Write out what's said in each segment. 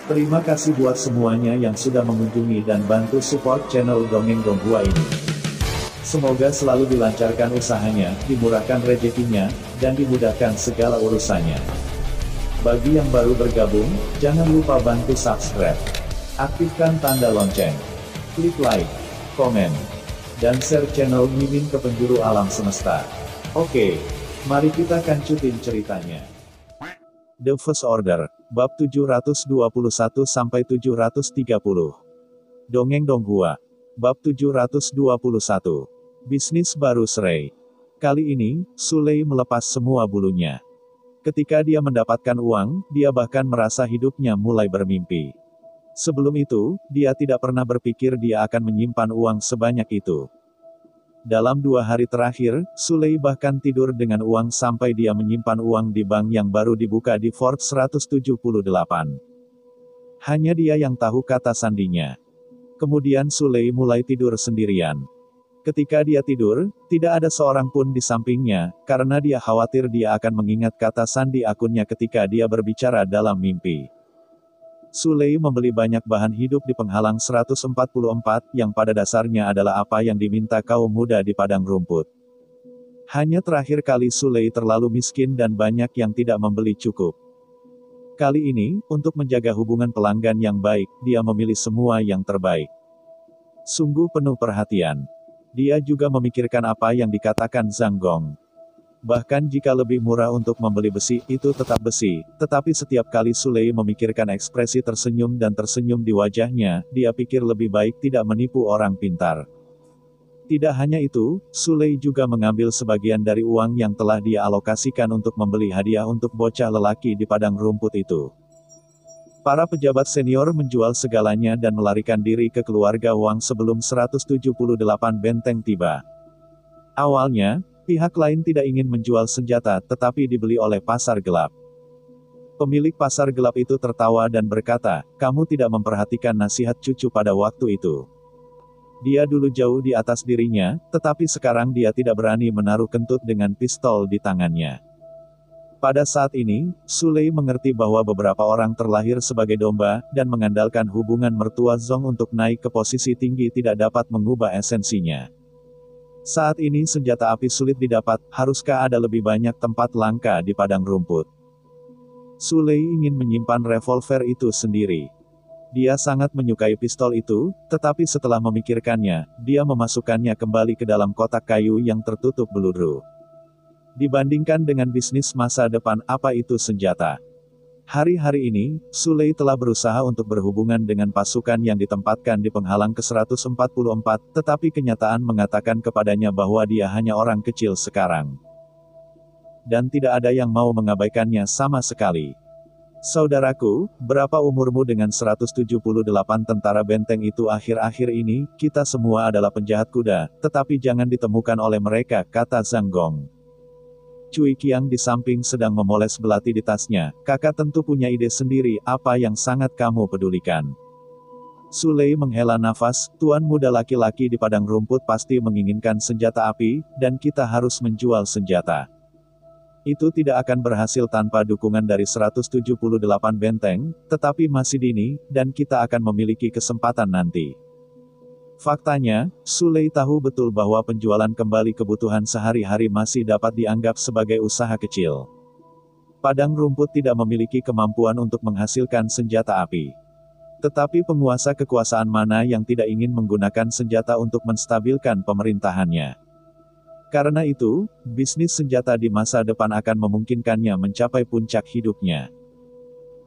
Terima kasih buat semuanya yang sudah mengunjungi dan bantu support channel Dongeng Donghua ini. Semoga selalu dilancarkan usahanya, dimurahkan rezekinya, dan dimudahkan segala urusannya. Bagi yang baru bergabung, jangan lupa bantu subscribe. Aktifkan tanda lonceng. Klik like, komen, dan share channel Mimin ke penjuru alam semesta. Oke, mari kita kancutin ceritanya. The First Order, Bab 721-730. Dongeng Donghua, Bab 721. Bisnis baru Srey. Kali ini, Sulei melepas semua bulunya. Ketika dia mendapatkan uang, dia bahkan merasa hidupnya mulai bermimpi. Sebelum itu, dia tidak pernah berpikir dia akan menyimpan uang sebanyak itu. Dalam 2 hari terakhir, Sulei bahkan tidur dengan uang sampai dia menyimpan uang di bank yang baru dibuka di Fort 178. Hanya dia yang tahu kata sandinya. Kemudian Sulei mulai tidur sendirian. Ketika dia tidur, tidak ada seorang pun di sampingnya, karena dia khawatir dia akan mengingat kata sandi akunnya ketika dia berbicara dalam mimpi. Sulei membeli banyak bahan hidup di penghalang 144, yang pada dasarnya adalah apa yang diminta kaum muda di padang rumput. Hanya terakhir kali Sulei terlalu miskin dan banyak yang tidak membeli cukup. Kali ini, untuk menjaga hubungan pelanggan yang baik, dia memilih semua yang terbaik. Sungguh penuh perhatian. Dia juga memikirkan apa yang dikatakan Zhang Gong. Bahkan jika lebih murah untuk membeli besi, itu tetap besi, tetapi setiap kali Sulei memikirkan ekspresi tersenyum dan tersenyum di wajahnya, dia pikir lebih baik tidak menipu orang pintar. Tidak hanya itu, Sulei juga mengambil sebagian dari uang yang telah dia alokasikan untuk membeli hadiah untuk bocah lelaki di padang rumput itu. Para pejabat senior menjual segalanya dan melarikan diri ke keluarga Wang sebelum 178 benteng tiba. Awalnya, pihak lain tidak ingin menjual senjata, tetapi dibeli oleh pasar gelap. Pemilik pasar gelap itu tertawa dan berkata, "Kamu tidak memperhatikan nasihat cucu pada waktu itu." Dia dulu jauh di atas dirinya, tetapi sekarang dia tidak berani menaruh kentut dengan pistol di tangannya. Pada saat ini, Sulei mengerti bahwa beberapa orang terlahir sebagai domba, dan mengandalkan hubungan mertua Zong untuk naik ke posisi tinggi tidak dapat mengubah esensinya. Saat ini senjata api sulit didapat, haruskah ada lebih banyak tempat langka di padang rumput? Sulei ingin menyimpan revolver itu sendiri. Dia sangat menyukai pistol itu, tetapi setelah memikirkannya, dia memasukkannya kembali ke dalam kotak kayu yang tertutup beludru. Dibandingkan dengan bisnis masa depan, apa itu senjata? Hari-hari ini, Sulei telah berusaha untuk berhubungan dengan pasukan yang ditempatkan di penghalang ke-144, tetapi kenyataan mengatakan kepadanya bahwa dia hanya orang kecil sekarang. Dan tidak ada yang mau mengabaikannya sama sekali. Saudaraku, berapa umurmu dengan 178 tentara benteng itu akhir-akhir ini? Kita semua adalah penjahat kuda, tetapi jangan ditemukan oleh mereka, kata Zhang Gong. Cui Qiang di samping sedang memoles belati di tasnya. Kakak tentu punya ide sendiri, apa yang sangat kamu pedulikan? Sulei menghela nafas, tuan muda laki-laki di padang rumput pasti menginginkan senjata api, dan kita harus menjual senjata. Itu tidak akan berhasil tanpa dukungan dari 178 benteng, tetapi masih dini, dan kita akan memiliki kesempatan nanti. Faktanya, Sulei tahu betul bahwa penjualan kembali kebutuhan sehari-hari masih dapat dianggap sebagai usaha kecil. Padang rumput tidak memiliki kemampuan untuk menghasilkan senjata api. Tetapi penguasa kekuasaan mana yang tidak ingin menggunakan senjata untuk menstabilkan pemerintahannya? Karena itu, bisnis senjata di masa depan akan memungkinkannya mencapai puncak hidupnya.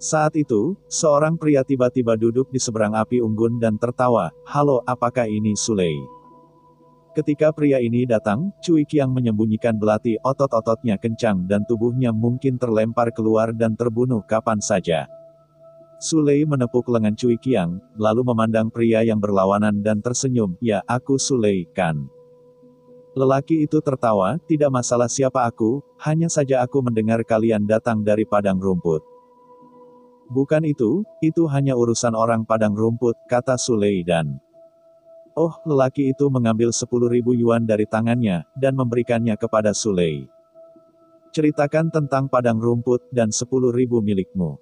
Saat itu, seorang pria tiba-tiba duduk di seberang api unggun dan tertawa, "Halo, apakah ini Sulei?" Ketika pria ini datang, Cui Qiang menyembunyikan belati, otot-ototnya kencang dan tubuhnya mungkin terlempar keluar dan terbunuh kapan saja. Sulei menepuk lengan Cui Qiang, lalu memandang pria yang berlawanan dan tersenyum, "Ya, aku Sulei, kan?" Lelaki itu tertawa, "Tidak masalah siapa aku, hanya saja aku mendengar kalian datang dari padang rumput." "Bukan itu hanya urusan orang padang rumput," kata Sulei dan... Oh, lelaki itu mengambil 10.000 yuan dari tangannya, dan memberikannya kepada Sulei. Ceritakan tentang padang rumput dan 10.000 milikmu.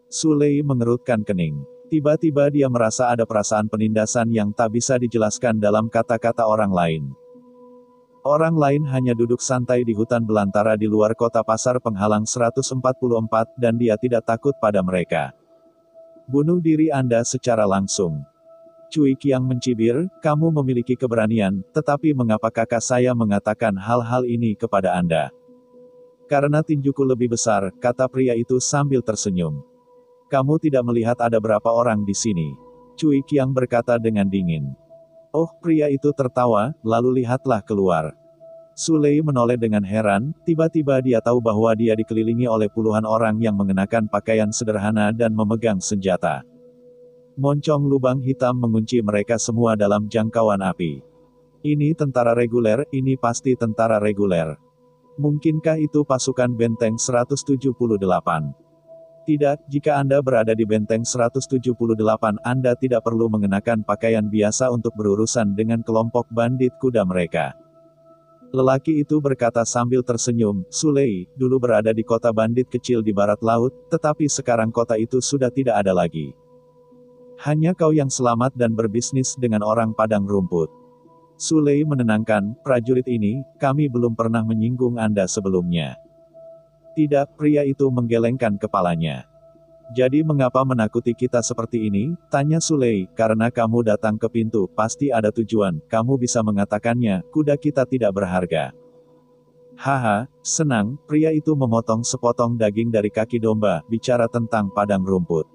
Su Lei mengerutkan kening. Tiba-tiba dia merasa ada perasaan penindasan yang tak bisa dijelaskan dalam kata-kata orang lain. Orang lain hanya duduk santai di hutan belantara di luar kota pasar penghalang 144 dan dia tidak takut pada mereka. Bunuh diri Anda secara langsung. Cui Qiang mencibir, kamu memiliki keberanian, tetapi mengapa kakak saya mengatakan hal-hal ini kepada Anda? Karena tinjuku lebih besar, kata pria itu sambil tersenyum. Kamu tidak melihat ada berapa orang di sini? Cui Qiang berkata dengan dingin. Oh, pria itu tertawa, lalu lihatlah keluar. Su Lei menoleh dengan heran, tiba-tiba dia tahu bahwa dia dikelilingi oleh puluhan orang yang mengenakan pakaian sederhana dan memegang senjata. Moncong lubang hitam mengunci mereka semua dalam jangkauan api. Ini tentara reguler, ini pasti tentara reguler. Mungkinkah itu pasukan benteng 178? Tidak, jika Anda berada di benteng 178, Anda tidak perlu mengenakan pakaian biasa untuk berurusan dengan kelompok bandit kuda mereka. Lelaki itu berkata sambil tersenyum, Su Lei, dulu berada di kota bandit kecil di barat laut, tetapi sekarang kota itu sudah tidak ada lagi. Hanya kau yang selamat dan berbisnis dengan orang padang rumput. Su Lei menenangkan, prajurit ini, kami belum pernah menyinggung Anda sebelumnya. Tidak, pria itu menggelengkan kepalanya. Jadi mengapa menakuti kita seperti ini? Tanya Su Lei, karena kamu datang ke pintu, pasti ada tujuan, kamu bisa mengatakannya, kuda kita tidak berharga. Haha, senang, pria itu memotong sepotong daging dari kaki domba, bicara tentang padang rumput.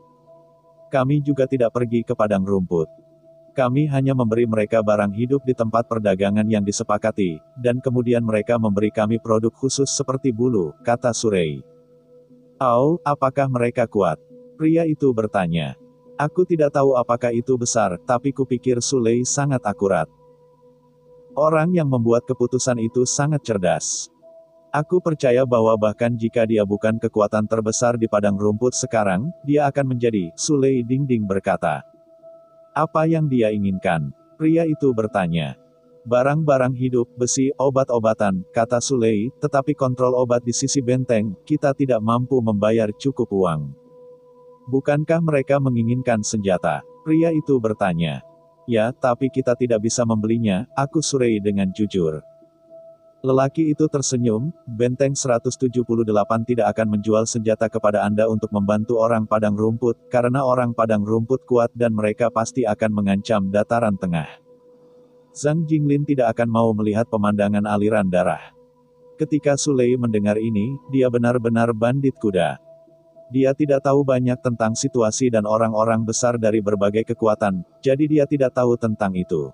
Kami juga tidak pergi ke padang rumput. Kami hanya memberi mereka barang hidup di tempat perdagangan yang disepakati, dan kemudian mereka memberi kami produk khusus seperti bulu, kata Su Lei. Oh, apakah mereka kuat? Pria itu bertanya. Aku tidak tahu apakah itu besar, tapi kupikir Su Lei sangat akurat. Orang yang membuat keputusan itu sangat cerdas. Aku percaya bahwa bahkan jika dia bukan kekuatan terbesar di padang rumput sekarang, dia akan menjadi, Su Lei dingding berkata. Apa yang dia inginkan? Pria itu bertanya. Barang-barang hidup, besi, obat-obatan, kata Su Lei, tetapi kontrol obat di sisi benteng, kita tidak mampu membayar cukup uang. Bukankah mereka menginginkan senjata? Pria itu bertanya. Ya, tapi kita tidak bisa membelinya, aku Su Lei dengan jujur. Lelaki itu tersenyum, benteng 178 tidak akan menjual senjata kepada Anda untuk membantu orang padang rumput, karena orang padang rumput kuat dan mereka pasti akan mengancam dataran tengah. Zhang Jinglin tidak akan mau melihat pemandangan aliran darah. Ketika Su Lei mendengar ini, dia benar-benar bandit kuda. Dia tidak tahu banyak tentang situasi dan orang-orang besar dari berbagai kekuatan, jadi dia tidak tahu tentang itu.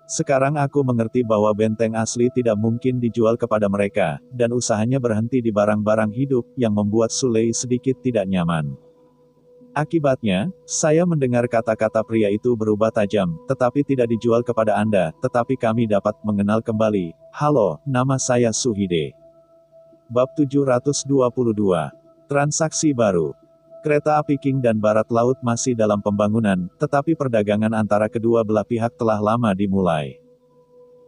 Sekarang aku mengerti bahwa benteng asli tidak mungkin dijual kepada mereka, dan usahanya berhenti di barang-barang hidup, yang membuat Su Lei sedikit tidak nyaman. Akibatnya, saya mendengar kata-kata pria itu berubah tajam, tetapi tidak dijual kepada Anda, tetapi kami dapat mengenal kembali. Halo, nama saya Su Hide. Bab 722. Transaksi baru. Kereta api Qing dan Barat Laut masih dalam pembangunan, tetapi perdagangan antara kedua belah pihak telah lama dimulai.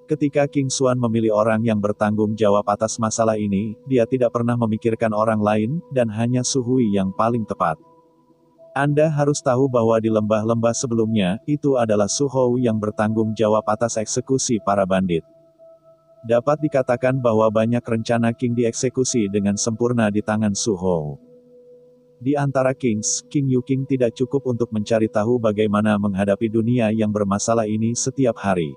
Ketika King Xuan memilih orang yang bertanggung jawab atas masalah ini, dia tidak pernah memikirkan orang lain, dan hanya Su Hui yang paling tepat. Anda harus tahu bahwa di lembah-lembah sebelumnya, itu adalah Su Hou yang bertanggung jawab atas eksekusi para bandit. Dapat dikatakan bahwa banyak rencana King dieksekusi dengan sempurna di tangan Su Hou. Di antara Kings, King Yu King tidak cukup untuk mencari tahu bagaimana menghadapi dunia yang bermasalah ini setiap hari.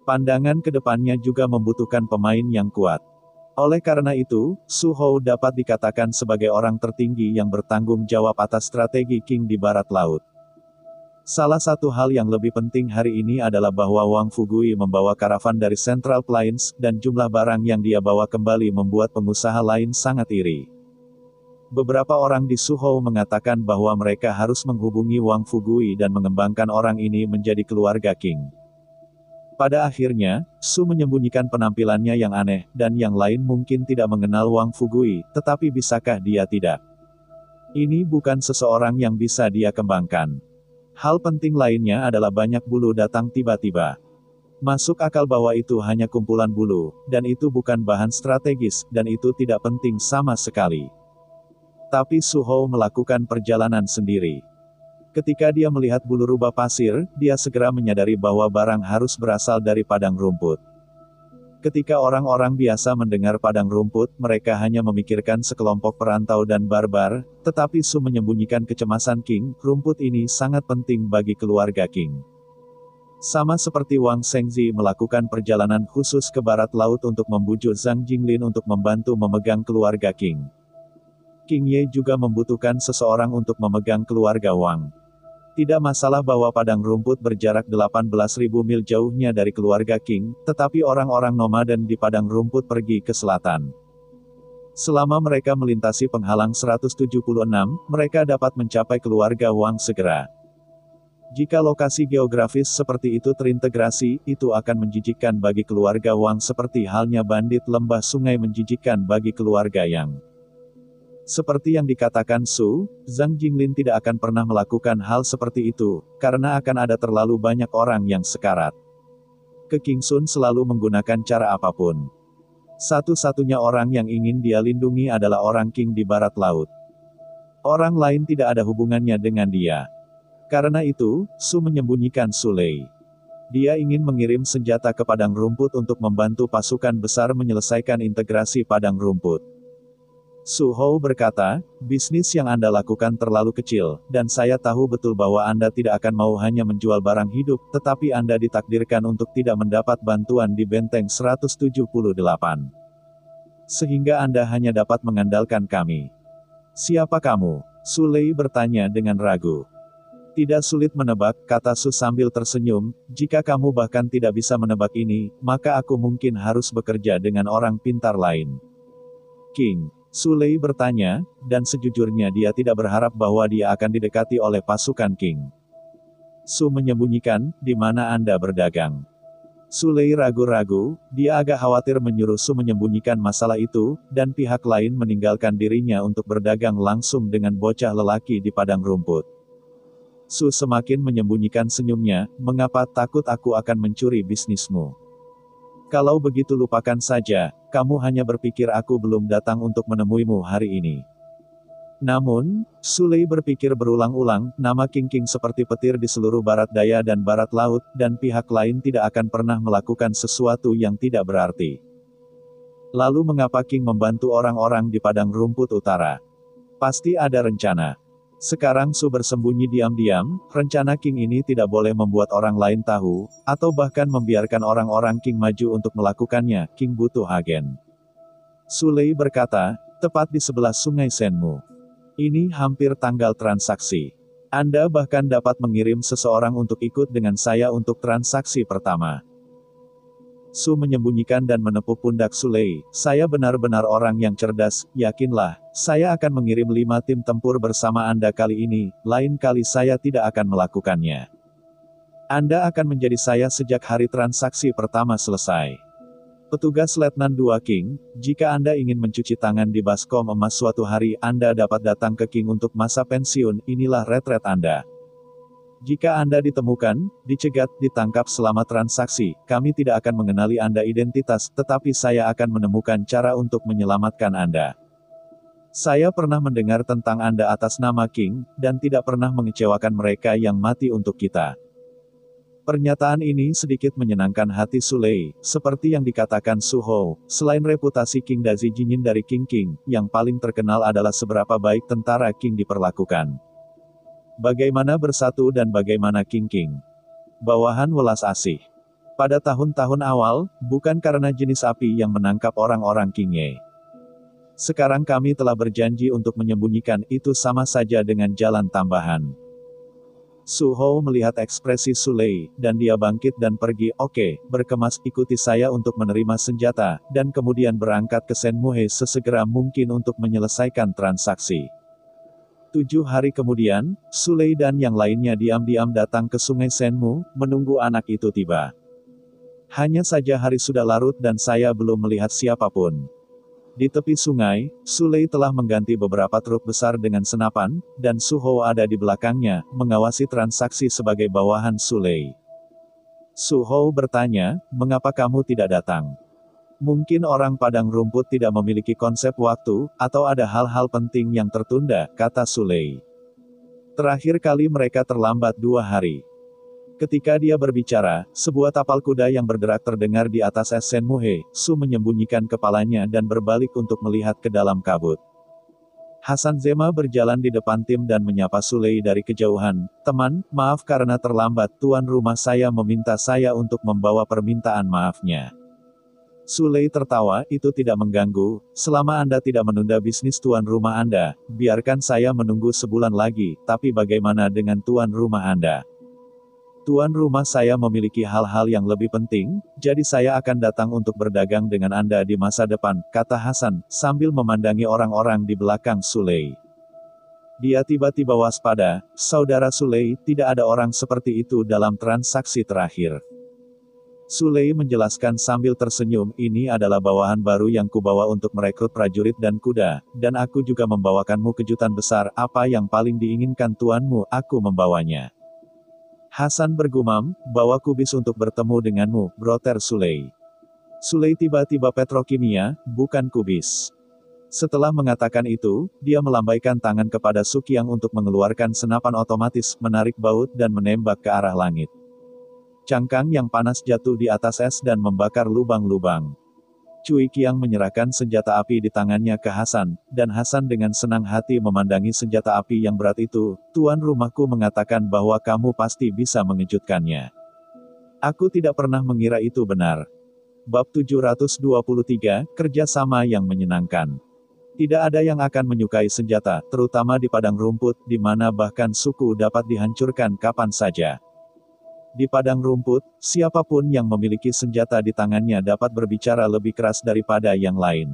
Pandangan ke depannya juga membutuhkan pemain yang kuat. Oleh karena itu, Su Hou dapat dikatakan sebagai orang tertinggi yang bertanggung jawab atas strategi King di Barat Laut. Salah satu hal yang lebih penting hari ini adalah bahwa Wang Fugui membawa karavan dari Central Plains, dan jumlah barang yang dia bawa kembali membuat pengusaha lain sangat iri. Beberapa orang di Su Hou mengatakan bahwa mereka harus menghubungi Wang Fugui dan mengembangkan orang ini menjadi keluarga King. Pada akhirnya, Su menyembunyikan penampilannya yang aneh, dan yang lain mungkin tidak mengenal Wang Fugui, tetapi bisakah dia tidak? Ini bukan seseorang yang bisa dia kembangkan. Hal penting lainnya adalah banyak bulu datang tiba-tiba. Masuk akal bahwa itu hanya kumpulan bulu, dan itu bukan bahan strategis, dan itu tidak penting sama sekali. Tapi Su Hou melakukan perjalanan sendiri. Ketika dia melihat bulu rubah pasir, dia segera menyadari bahwa barang harus berasal dari padang rumput. Ketika orang-orang biasa mendengar padang rumput, mereka hanya memikirkan sekelompok perantau dan barbar, tetapi Su menyembunyikan kecemasan King, rumput ini sangat penting bagi keluarga King. Sama seperti Wang Shengzi melakukan perjalanan khusus ke barat laut untuk membujuk Zhang Jinglin untuk membantu memegang keluarga King. King Ye juga membutuhkan seseorang untuk memegang keluarga Wang. Tidak masalah bahwa padang rumput berjarak 18.000 mil jauhnya dari keluarga King, tetapi orang-orang nomaden di padang rumput pergi ke selatan. Selama mereka melintasi penghalang 176, mereka dapat mencapai keluarga Wang segera. Jika lokasi geografis seperti itu terintegrasi, itu akan menjijikkan bagi keluarga Wang seperti halnya bandit lembah sungai menjijikkan bagi keluarga Yang. Seperti yang dikatakan Su, Zhang Jinglin tidak akan pernah melakukan hal seperti itu, karena akan ada terlalu banyak orang yang sekarat. Ke King Sun selalu menggunakan cara apapun. Satu-satunya orang yang ingin dia lindungi adalah orang King di barat laut. Orang lain tidak ada hubungannya dengan dia. Karena itu, Su menyembunyikan Su Lei. Dia ingin mengirim senjata ke padang rumput untuk membantu pasukan besar menyelesaikan integrasi padang rumput. Su Hou berkata, bisnis yang Anda lakukan terlalu kecil, dan saya tahu betul bahwa Anda tidak akan mau hanya menjual barang hidup, tetapi Anda ditakdirkan untuk tidak mendapat bantuan di benteng 178. Sehingga Anda hanya dapat mengandalkan kami. Siapa kamu? Su Lei bertanya dengan ragu. Tidak sulit menebak, kata Su sambil tersenyum, jika kamu bahkan tidak bisa menebak ini, maka aku mungkin harus bekerja dengan orang pintar lain. King, Su Lei bertanya, dan sejujurnya dia tidak berharap bahwa dia akan didekati oleh pasukan King. Su menyembunyikan, di mana Anda berdagang. Su Lei ragu-ragu, dia agak khawatir menyuruh Su menyembunyikan masalah itu, dan pihak lain meninggalkan dirinya untuk berdagang langsung dengan bocah lelaki di padang rumput. Su semakin menyembunyikan senyumnya, mengapa takut aku akan mencuri bisnismu? Kalau begitu lupakan saja, kamu hanya berpikir aku belum datang untuk menemuimu hari ini. Namun, Su Lei berpikir berulang-ulang, nama King seperti petir di seluruh barat daya dan barat laut, dan pihak lain tidak akan pernah melakukan sesuatu yang tidak berarti. Lalu mengapa King membantu orang-orang di padang rumput utara? Pasti ada rencana. Sekarang Su bersembunyi diam-diam, rencana King ini tidak boleh membuat orang lain tahu, atau bahkan membiarkan orang-orang King maju untuk melakukannya, King butuh agen. Su Lei berkata, tepat di sebelah sungai Senmu. Ini hampir tanggal transaksi. Anda bahkan dapat mengirim seseorang untuk ikut dengan saya untuk transaksi pertama. Su menyembunyikan dan menepuk pundak Su Lei, saya benar-benar orang yang cerdas, yakinlah, saya akan mengirim 5 tim tempur bersama Anda kali ini, lain kali saya tidak akan melakukannya. Anda akan menjadi saya sejak hari transaksi pertama selesai. Petugas Letnan 2 King, jika Anda ingin mencuci tangan di baskom emas suatu hari Anda dapat datang ke King untuk masa pensiun, inilah retret Anda. Jika Anda ditemukan, dicegat, ditangkap selama transaksi, kami tidak akan mengenali Anda identitas, tetapi saya akan menemukan cara untuk menyelamatkan Anda. Saya pernah mendengar tentang Anda atas nama King, dan tidak pernah mengecewakan mereka yang mati untuk kita. Pernyataan ini sedikit menyenangkan hati Su Lei, seperti yang dikatakan Su Hou, selain reputasi King Dazi Jinyin dari King, yang paling terkenal adalah seberapa baik tentara King diperlakukan. Bagaimana bersatu dan bagaimana King. Bawahan welas asih. Pada tahun-tahun awal, bukan karena jenis api yang menangkap orang-orang King Ye. Sekarang kami telah berjanji untuk menyembunyikan itu sama saja dengan jalan tambahan. Su Hou melihat ekspresi Su Lei, dan dia bangkit dan pergi, oke, berkemas, ikuti saya untuk menerima senjata, dan kemudian berangkat ke Senmu He sesegera mungkin untuk menyelesaikan transaksi. 7 hari kemudian, Su Lei dan yang lainnya diam-diam datang ke sungai Senmu, menunggu anak itu tiba. Hanya saja hari sudah larut dan saya belum melihat siapapun. Di tepi sungai, Su Lei telah mengganti beberapa truk besar dengan senapan, dan Su Hou ada di belakangnya, mengawasi transaksi sebagai bawahan Su Lei. Su Hou bertanya, mengapa kamu tidak datang? Mungkin orang padang rumput tidak memiliki konsep waktu, atau ada hal-hal penting yang tertunda, kata Su Lei. Terakhir kali mereka terlambat 2 hari. Ketika dia berbicara, sebuah tapal kuda yang bergerak terdengar di atas es Senmuhe. Su menyembunyikan kepalanya dan berbalik untuk melihat ke dalam kabut. Hasan Zema berjalan di depan tim dan menyapa Su Lei dari kejauhan. Teman, maaf karena terlambat, tuan rumah saya meminta saya untuk membawa permintaan maafnya. Su Lei tertawa, itu tidak mengganggu, selama Anda tidak menunda bisnis tuan rumah Anda, biarkan saya menunggu sebulan lagi, tapi bagaimana dengan tuan rumah Anda? Tuan rumah saya memiliki hal-hal yang lebih penting, jadi saya akan datang untuk berdagang dengan Anda di masa depan, kata Hasan, sambil memandangi orang-orang di belakang Su Lei. Dia tiba-tiba waspada, saudara Su Lei, tidak ada orang seperti itu dalam transaksi terakhir. Su Lei menjelaskan sambil tersenyum, ini adalah bawahan baru yang kubawa untuk merekrut prajurit dan kuda, dan aku juga membawakanmu kejutan besar, apa yang paling diinginkan tuanmu, aku membawanya. Hasan bergumam, bawa kubis untuk bertemu denganmu, broter Su Lei. Su Lei tiba-tiba petrokimia, bukan kubis. Setelah mengatakan itu, dia melambaikan tangan kepada Su Qiang untuk mengeluarkan senapan otomatis, menarik baut dan menembak ke arah langit. Cangkang yang panas jatuh di atas es dan membakar lubang-lubang. Cui Qiang menyerahkan senjata api di tangannya ke Hasan, dan Hasan dengan senang hati memandangi senjata api yang berat itu. Tuan rumahku mengatakan bahwa kamu pasti bisa mengejutkannya. Aku tidak pernah mengira itu benar. Bab 723, Kerjasama yang Menyenangkan. Tidak ada yang akan menyukai senjata, terutama di padang rumput, di mana bahkan suku dapat dihancurkan kapan saja. Di padang rumput, siapapun yang memiliki senjata di tangannya dapat berbicara lebih keras daripada yang lain.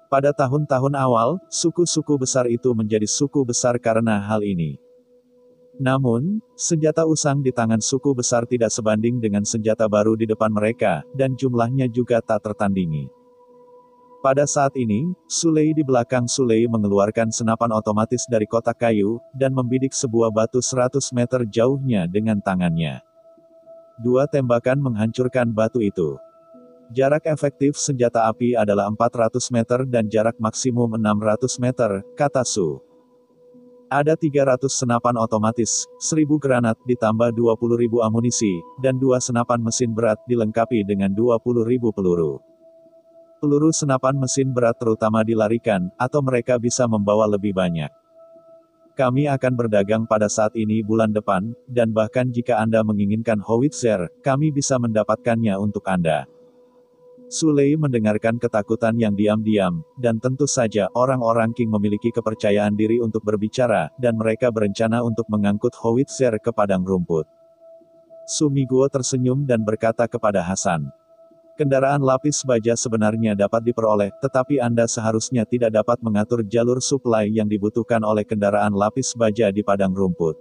Pada tahun-tahun awal, suku-suku besar itu menjadi suku besar karena hal ini. Namun, senjata usang di tangan suku besar tidak sebanding dengan senjata baru di depan mereka, dan jumlahnya juga tak tertandingi. Pada saat ini, Su Lei di belakang Su Lei mengeluarkan senapan otomatis dari kotak kayu, dan membidik sebuah batu 100 meter jauhnya dengan tangannya. 2 tembakan menghancurkan batu itu. Jarak efektif senjata api adalah 400 meter dan jarak maksimum 600 meter, kata Su. Ada 300 senapan otomatis, 1000 granat ditambah 20.000 amunisi, dan 2 senapan mesin berat dilengkapi dengan 20.000 peluru. Peluru senapan mesin berat terutama dilarikan, atau mereka bisa membawa lebih banyak. Kami akan berdagang pada saat ini bulan depan, dan bahkan jika Anda menginginkan howitzer, kami bisa mendapatkannya untuk Anda. Su Lei mendengarkan ketakutan yang diam-diam, dan tentu saja orang-orang Qing memiliki kepercayaan diri untuk berbicara, dan mereka berencana untuk mengangkut howitzer ke padang rumput. Su Miguo tersenyum dan berkata kepada Hasan, kendaraan lapis baja sebenarnya dapat diperoleh, tetapi Anda seharusnya tidak dapat mengatur jalur suplai yang dibutuhkan oleh kendaraan lapis baja di padang rumput.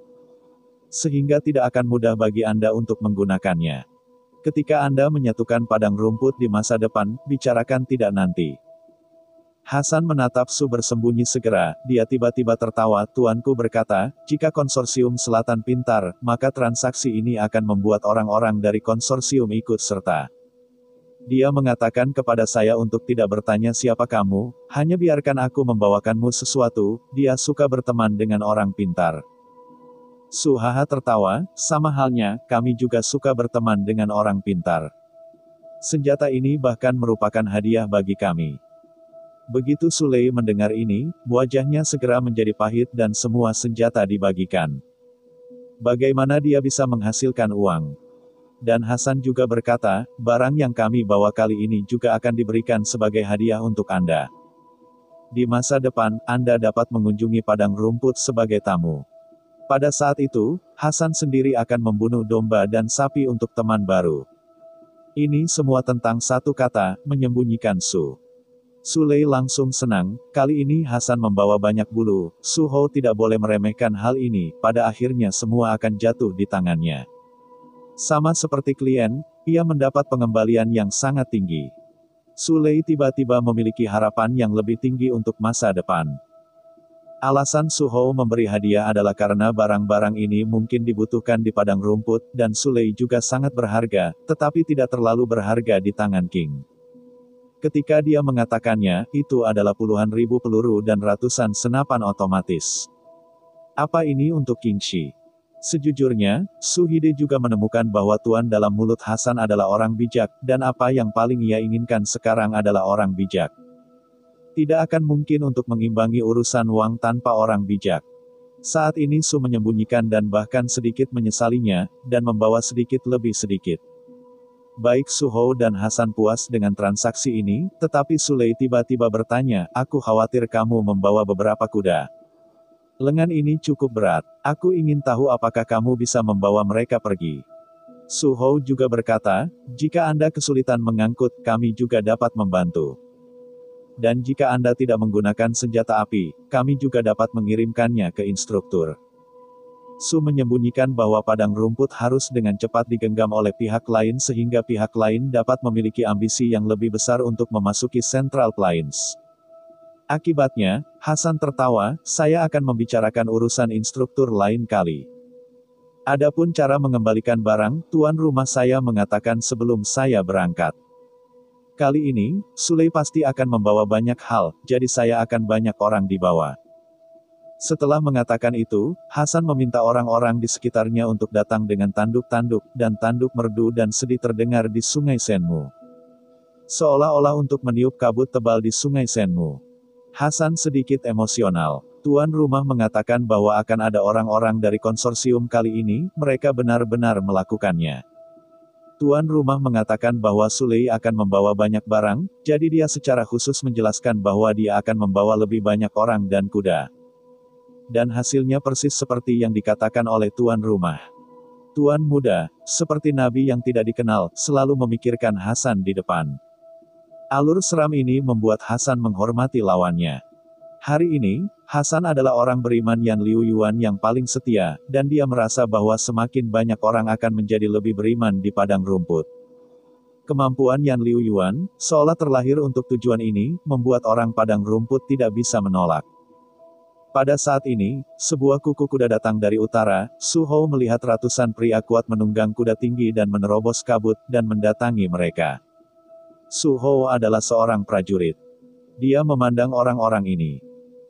Sehingga tidak akan mudah bagi Anda untuk menggunakannya. Ketika Anda menyatukan padang rumput di masa depan, bicarakan tidak nanti. Hasan menatap Su bersembunyi segera, dia tiba-tiba tertawa, tuanku berkata, jika konsorsium selatan pintar, maka transaksi ini akan membuat orang-orang dari konsorsium ikut serta. Dia mengatakan kepada saya untuk tidak bertanya siapa kamu, hanya biarkan aku membawakanmu sesuatu, dia suka berteman dengan orang pintar. Su Haha tertawa, sama halnya, kami juga suka berteman dengan orang pintar. Senjata ini bahkan merupakan hadiah bagi kami. Begitu Su Lei mendengar ini, wajahnya segera menjadi pahit dan semua senjata dibagikan. Bagaimana dia bisa menghasilkan uang? Dan Hasan juga berkata, barang yang kami bawa kali ini juga akan diberikan sebagai hadiah untuk Anda. Di masa depan, Anda dapat mengunjungi padang rumput sebagai tamu. Pada saat itu, Hasan sendiri akan membunuh domba dan sapi untuk teman baru. Ini semua tentang satu kata, menyembunyikan Su. Su Lei langsung senang, kali ini Hasan membawa banyak bulu, Su Hou tidak boleh meremehkan hal ini, pada akhirnya semua akan jatuh di tangannya. Sama seperti klien, ia mendapat pengembalian yang sangat tinggi. Su Lei tiba-tiba memiliki harapan yang lebih tinggi untuk masa depan. Alasan Suhou memberi hadiah adalah karena barang-barang ini mungkin dibutuhkan di padang rumput, dan Sulei juga sangat berharga, tetapi tidak terlalu berharga di tangan King. Ketika dia mengatakannya, itu adalah puluhan ribu peluru dan ratusan senapan otomatis. Apa ini untuk King Shi? Sejujurnya, Su Hide juga menemukan bahwa tuan dalam mulut Hasan adalah orang bijak, dan apa yang paling ia inginkan sekarang adalah orang bijak. Tidak akan mungkin untuk mengimbangi urusan uang tanpa orang bijak. Saat ini Su menyembunyikan dan bahkan sedikit menyesalinya, dan membawa sedikit lebih sedikit. Baik Su Hou dan Hasan puas dengan transaksi ini, tetapi Sulei tiba-tiba bertanya, aku khawatir kamu membawa beberapa kuda. Lengan ini cukup berat. Aku ingin tahu apakah kamu bisa membawa mereka pergi. Su Hou juga berkata, jika Anda kesulitan mengangkut, kami juga dapat membantu. Dan jika Anda tidak menggunakan senjata api, kami juga dapat mengirimkannya ke instruktur. Su menyembunyikan bahwa padang rumput harus dengan cepat digenggam oleh pihak lain sehingga pihak lain dapat memiliki ambisi yang lebih besar untuk memasuki Central Plains. Akibatnya, Hasan tertawa, saya akan membicarakan urusan instruktur lain kali. Adapun cara mengembalikan barang, tuan rumah saya mengatakan sebelum saya berangkat. Kali ini, Sulei pasti akan membawa banyak hal, jadi saya akan banyak orang dibawa. Setelah mengatakan itu, Hasan meminta orang-orang di sekitarnya untuk datang dengan tanduk-tanduk, dan tanduk merdu dan sedih terdengar di Sungai Senmu. Seolah-olah untuk meniup kabut tebal di Sungai Senmu. Hasan sedikit emosional. Tuan rumah mengatakan bahwa akan ada orang-orang dari konsorsium kali ini, mereka benar-benar melakukannya. Tuan rumah mengatakan bahwa Sulei akan membawa banyak barang, jadi dia secara khusus menjelaskan bahwa dia akan membawa lebih banyak orang dan kuda. Dan hasilnya persis seperti yang dikatakan oleh tuan rumah. Tuan muda, seperti nabi yang tidak dikenal, selalu memikirkan Hasan di depan. Alur seram ini membuat Hasan menghormati lawannya. Hari ini, Hasan adalah orang beriman Yan Liu Yuan yang paling setia, dan dia merasa bahwa semakin banyak orang akan menjadi lebih beriman di padang rumput. Kemampuan Yan Liu Yuan, seolah terlahir untuk tujuan ini, membuat orang padang rumput tidak bisa menolak. Pada saat ini, sebuah kuku kuda datang dari utara, Su Hou melihat ratusan pria kuat menunggang kuda tinggi dan menerobos kabut, dan mendatangi mereka. Su Hou adalah seorang prajurit. Dia memandang orang-orang ini.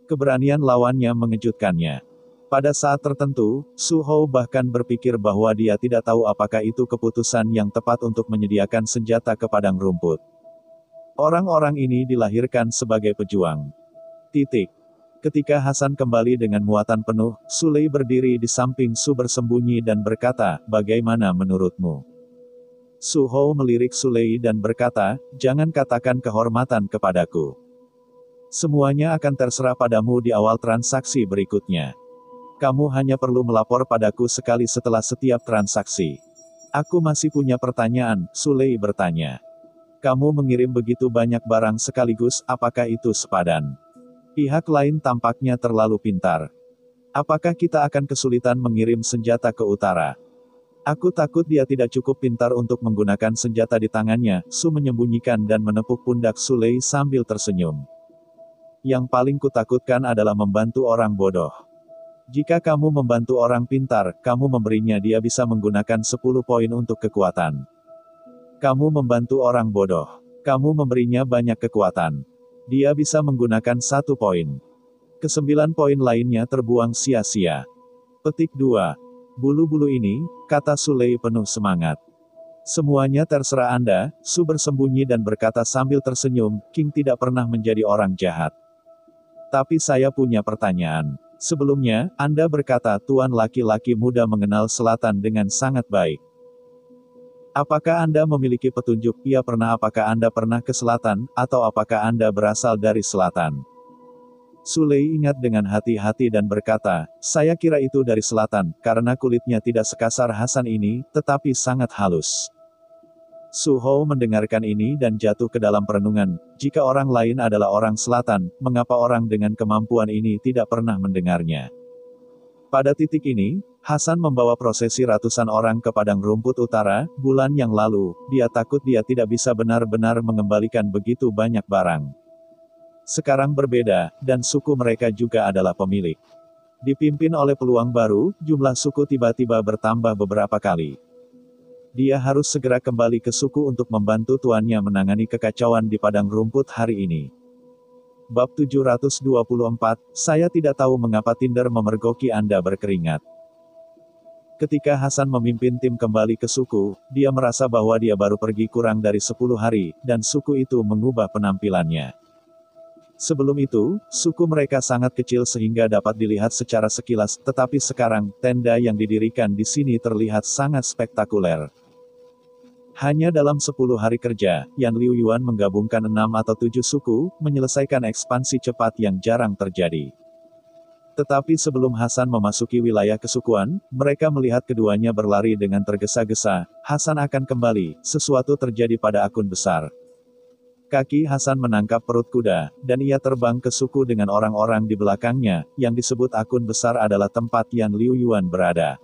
Keberanian lawannya mengejutkannya. Pada saat tertentu, Su Hou bahkan berpikir bahwa dia tidak tahu apakah itu keputusan yang tepat untuk menyediakan senjata ke padang rumput. Orang-orang ini dilahirkan sebagai pejuang. Ketika Hasan kembali dengan muatan penuh, Sulei berdiri di samping Su bersembunyi dan berkata, bagaimana menurutmu? Su Hou melirik Sulei dan berkata, jangan katakan kehormatan kepadaku. Semuanya akan terserah padamu di awal transaksi berikutnya. Kamu hanya perlu melapor padaku sekali setelah setiap transaksi. Aku masih punya pertanyaan, Sulei bertanya. Kamu mengirim begitu banyak barang sekaligus, apakah itu sepadan? Pihak lain tampaknya terlalu pintar. Apakah kita akan kesulitan mengirim senjata ke utara? Aku takut dia tidak cukup pintar untuk menggunakan senjata di tangannya, Su menyembunyikan dan menepuk pundak Sulei sambil tersenyum. Yang paling kutakutkan adalah membantu orang bodoh. Jika kamu membantu orang pintar, kamu memberinya dia bisa menggunakan 10 poin untuk kekuatan. Kamu membantu orang bodoh. Kamu memberinya banyak kekuatan. Dia bisa menggunakan 1 poin. Ke-9 poin lainnya terbuang sia-sia. Petik 2. Bulu-bulu ini, kata Sulei penuh semangat. Semuanya terserah Anda, Su bersembunyi dan berkata sambil tersenyum, King tidak pernah menjadi orang jahat. Tapi saya punya pertanyaan. Sebelumnya, Anda berkata tuan laki-laki muda mengenal selatan dengan sangat baik. Apakah Anda memiliki petunjuk, apakah Anda pernah ke selatan, atau apakah Anda berasal dari selatan? Sulei ingat dengan hati-hati dan berkata, saya kira itu dari selatan, karena kulitnya tidak sekasar Hasan ini, tetapi sangat halus. Su Hou mendengarkan ini dan jatuh ke dalam perenungan, jika orang lain adalah orang selatan, mengapa orang dengan kemampuan ini tidak pernah mendengarnya? Pada titik ini, Hasan membawa prosesi ratusan orang ke padang rumput utara, bulan yang lalu, dia takut dia tidak bisa benar-benar mengembalikan begitu banyak barang. Sekarang berbeda, dan suku mereka juga adalah pemilik. Dipimpin oleh peluang baru, jumlah suku tiba-tiba bertambah beberapa kali. Dia harus segera kembali ke suku untuk membantu tuannya menangani kekacauan di padang rumput hari ini. Bab 724, saya tidak tahu mengapa Tinder memergoki Anda berkeringat. Ketika Hasan memimpin tim kembali ke suku, dia merasa bahwa dia baru pergi kurang dari 10 hari, dan suku itu mengubah penampilannya. Sebelum itu, suku mereka sangat kecil sehingga dapat dilihat secara sekilas, tetapi sekarang, tenda yang didirikan di sini terlihat sangat spektakuler. Hanya dalam 10 hari kerja, Yan Liu Yuan menggabungkan 6 atau 7 suku, menyelesaikan ekspansi cepat yang jarang terjadi. Tetapi sebelum Hasan memasuki wilayah kesukuan, mereka melihat keduanya berlari dengan tergesa-gesa. Hasan akan kembali, sesuatu terjadi pada akun besar. Kaki Hasan menangkap perut kuda, dan ia terbang ke suku dengan orang-orang di belakangnya, yang disebut akun besar adalah tempat Yan Liu Yuan berada.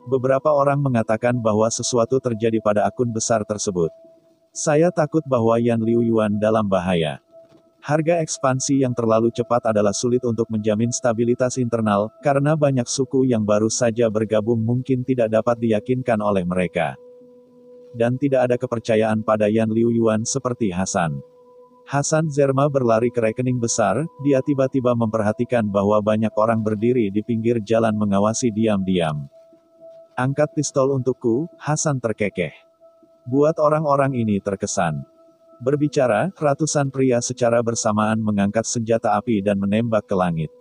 Beberapa orang mengatakan bahwa sesuatu terjadi pada akun besar tersebut. Saya takut bahwa Yan Liu Yuan dalam bahaya. Harga ekspansi yang terlalu cepat adalah sulit untuk menjamin stabilitas internal, karena banyak suku yang baru saja bergabung mungkin tidak dapat diyakinkan oleh mereka. Dan tidak ada kepercayaan pada Yan Liu Yuan seperti Hasan. Hasan Zerma berlari ke rekening besar, dia tiba-tiba memperhatikan bahwa banyak orang berdiri di pinggir jalan mengawasi diam-diam. Angkat pistol untukku, Hasan terkekeh. Buat orang-orang ini terkesan. Berbicara, ratusan pria secara bersamaan mengangkat senjata api dan menembak ke langit.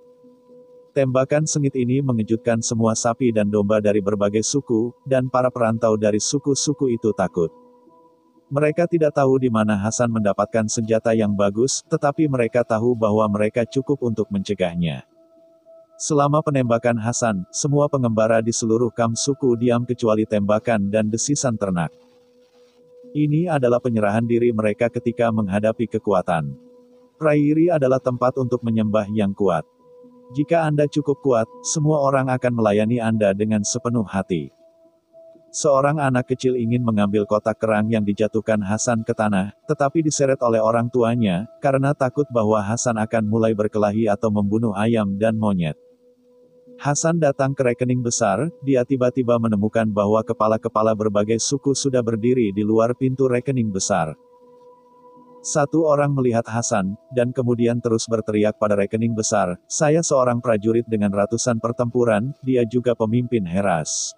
Tembakan sengit ini mengejutkan semua sapi dan domba dari berbagai suku, dan para perantau dari suku-suku itu takut. Mereka tidak tahu di mana Hasan mendapatkan senjata yang bagus, tetapi mereka tahu bahwa mereka cukup untuk mencegahnya. Selama penembakan Hasan, semua pengembara di seluruh kamp suku diam kecuali tembakan dan desisan ternak. Ini adalah penyerahan diri mereka ketika menghadapi kekuatan. Prairi adalah tempat untuk menyembah yang kuat. Jika Anda cukup kuat, semua orang akan melayani Anda dengan sepenuh hati. Seorang anak kecil ingin mengambil kotak kerang yang dijatuhkan Hasan ke tanah, tetapi diseret oleh orang tuanya, karena takut bahwa Hasan akan mulai berkelahi atau membunuh ayam dan monyet. Hasan datang ke rekening besar, dia tiba-tiba menemukan bahwa kepala-kepala berbagai suku sudah berdiri di luar pintu rekening besar. Satu orang melihat Hasan, dan kemudian terus berteriak pada rekening besar, "Saya seorang prajurit dengan ratusan pertempuran, dia juga pemimpin Heras.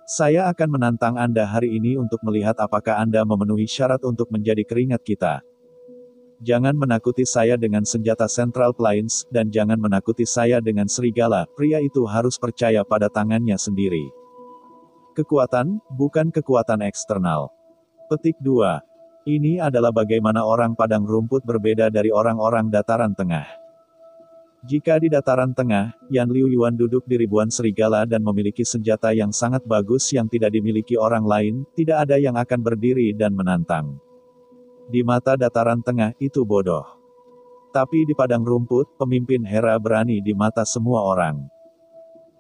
Saya akan menantang Anda hari ini untuk melihat apakah Anda memenuhi syarat untuk menjadi keringat kita. Jangan menakuti saya dengan senjata Central Plains, dan jangan menakuti saya dengan serigala." Pria itu harus percaya pada tangannya sendiri. Kekuatan, bukan kekuatan eksternal. Petik 2. Ini adalah bagaimana orang padang rumput berbeda dari orang-orang dataran tengah. Jika di dataran tengah, Yan Liu Yuan duduk di ribuan serigala dan memiliki senjata yang sangat bagus yang tidak dimiliki orang lain, tidak ada yang akan berdiri dan menantang. Di mata dataran tengah, itu bodoh. Tapi di padang rumput, pemimpin Hera berani di mata semua orang.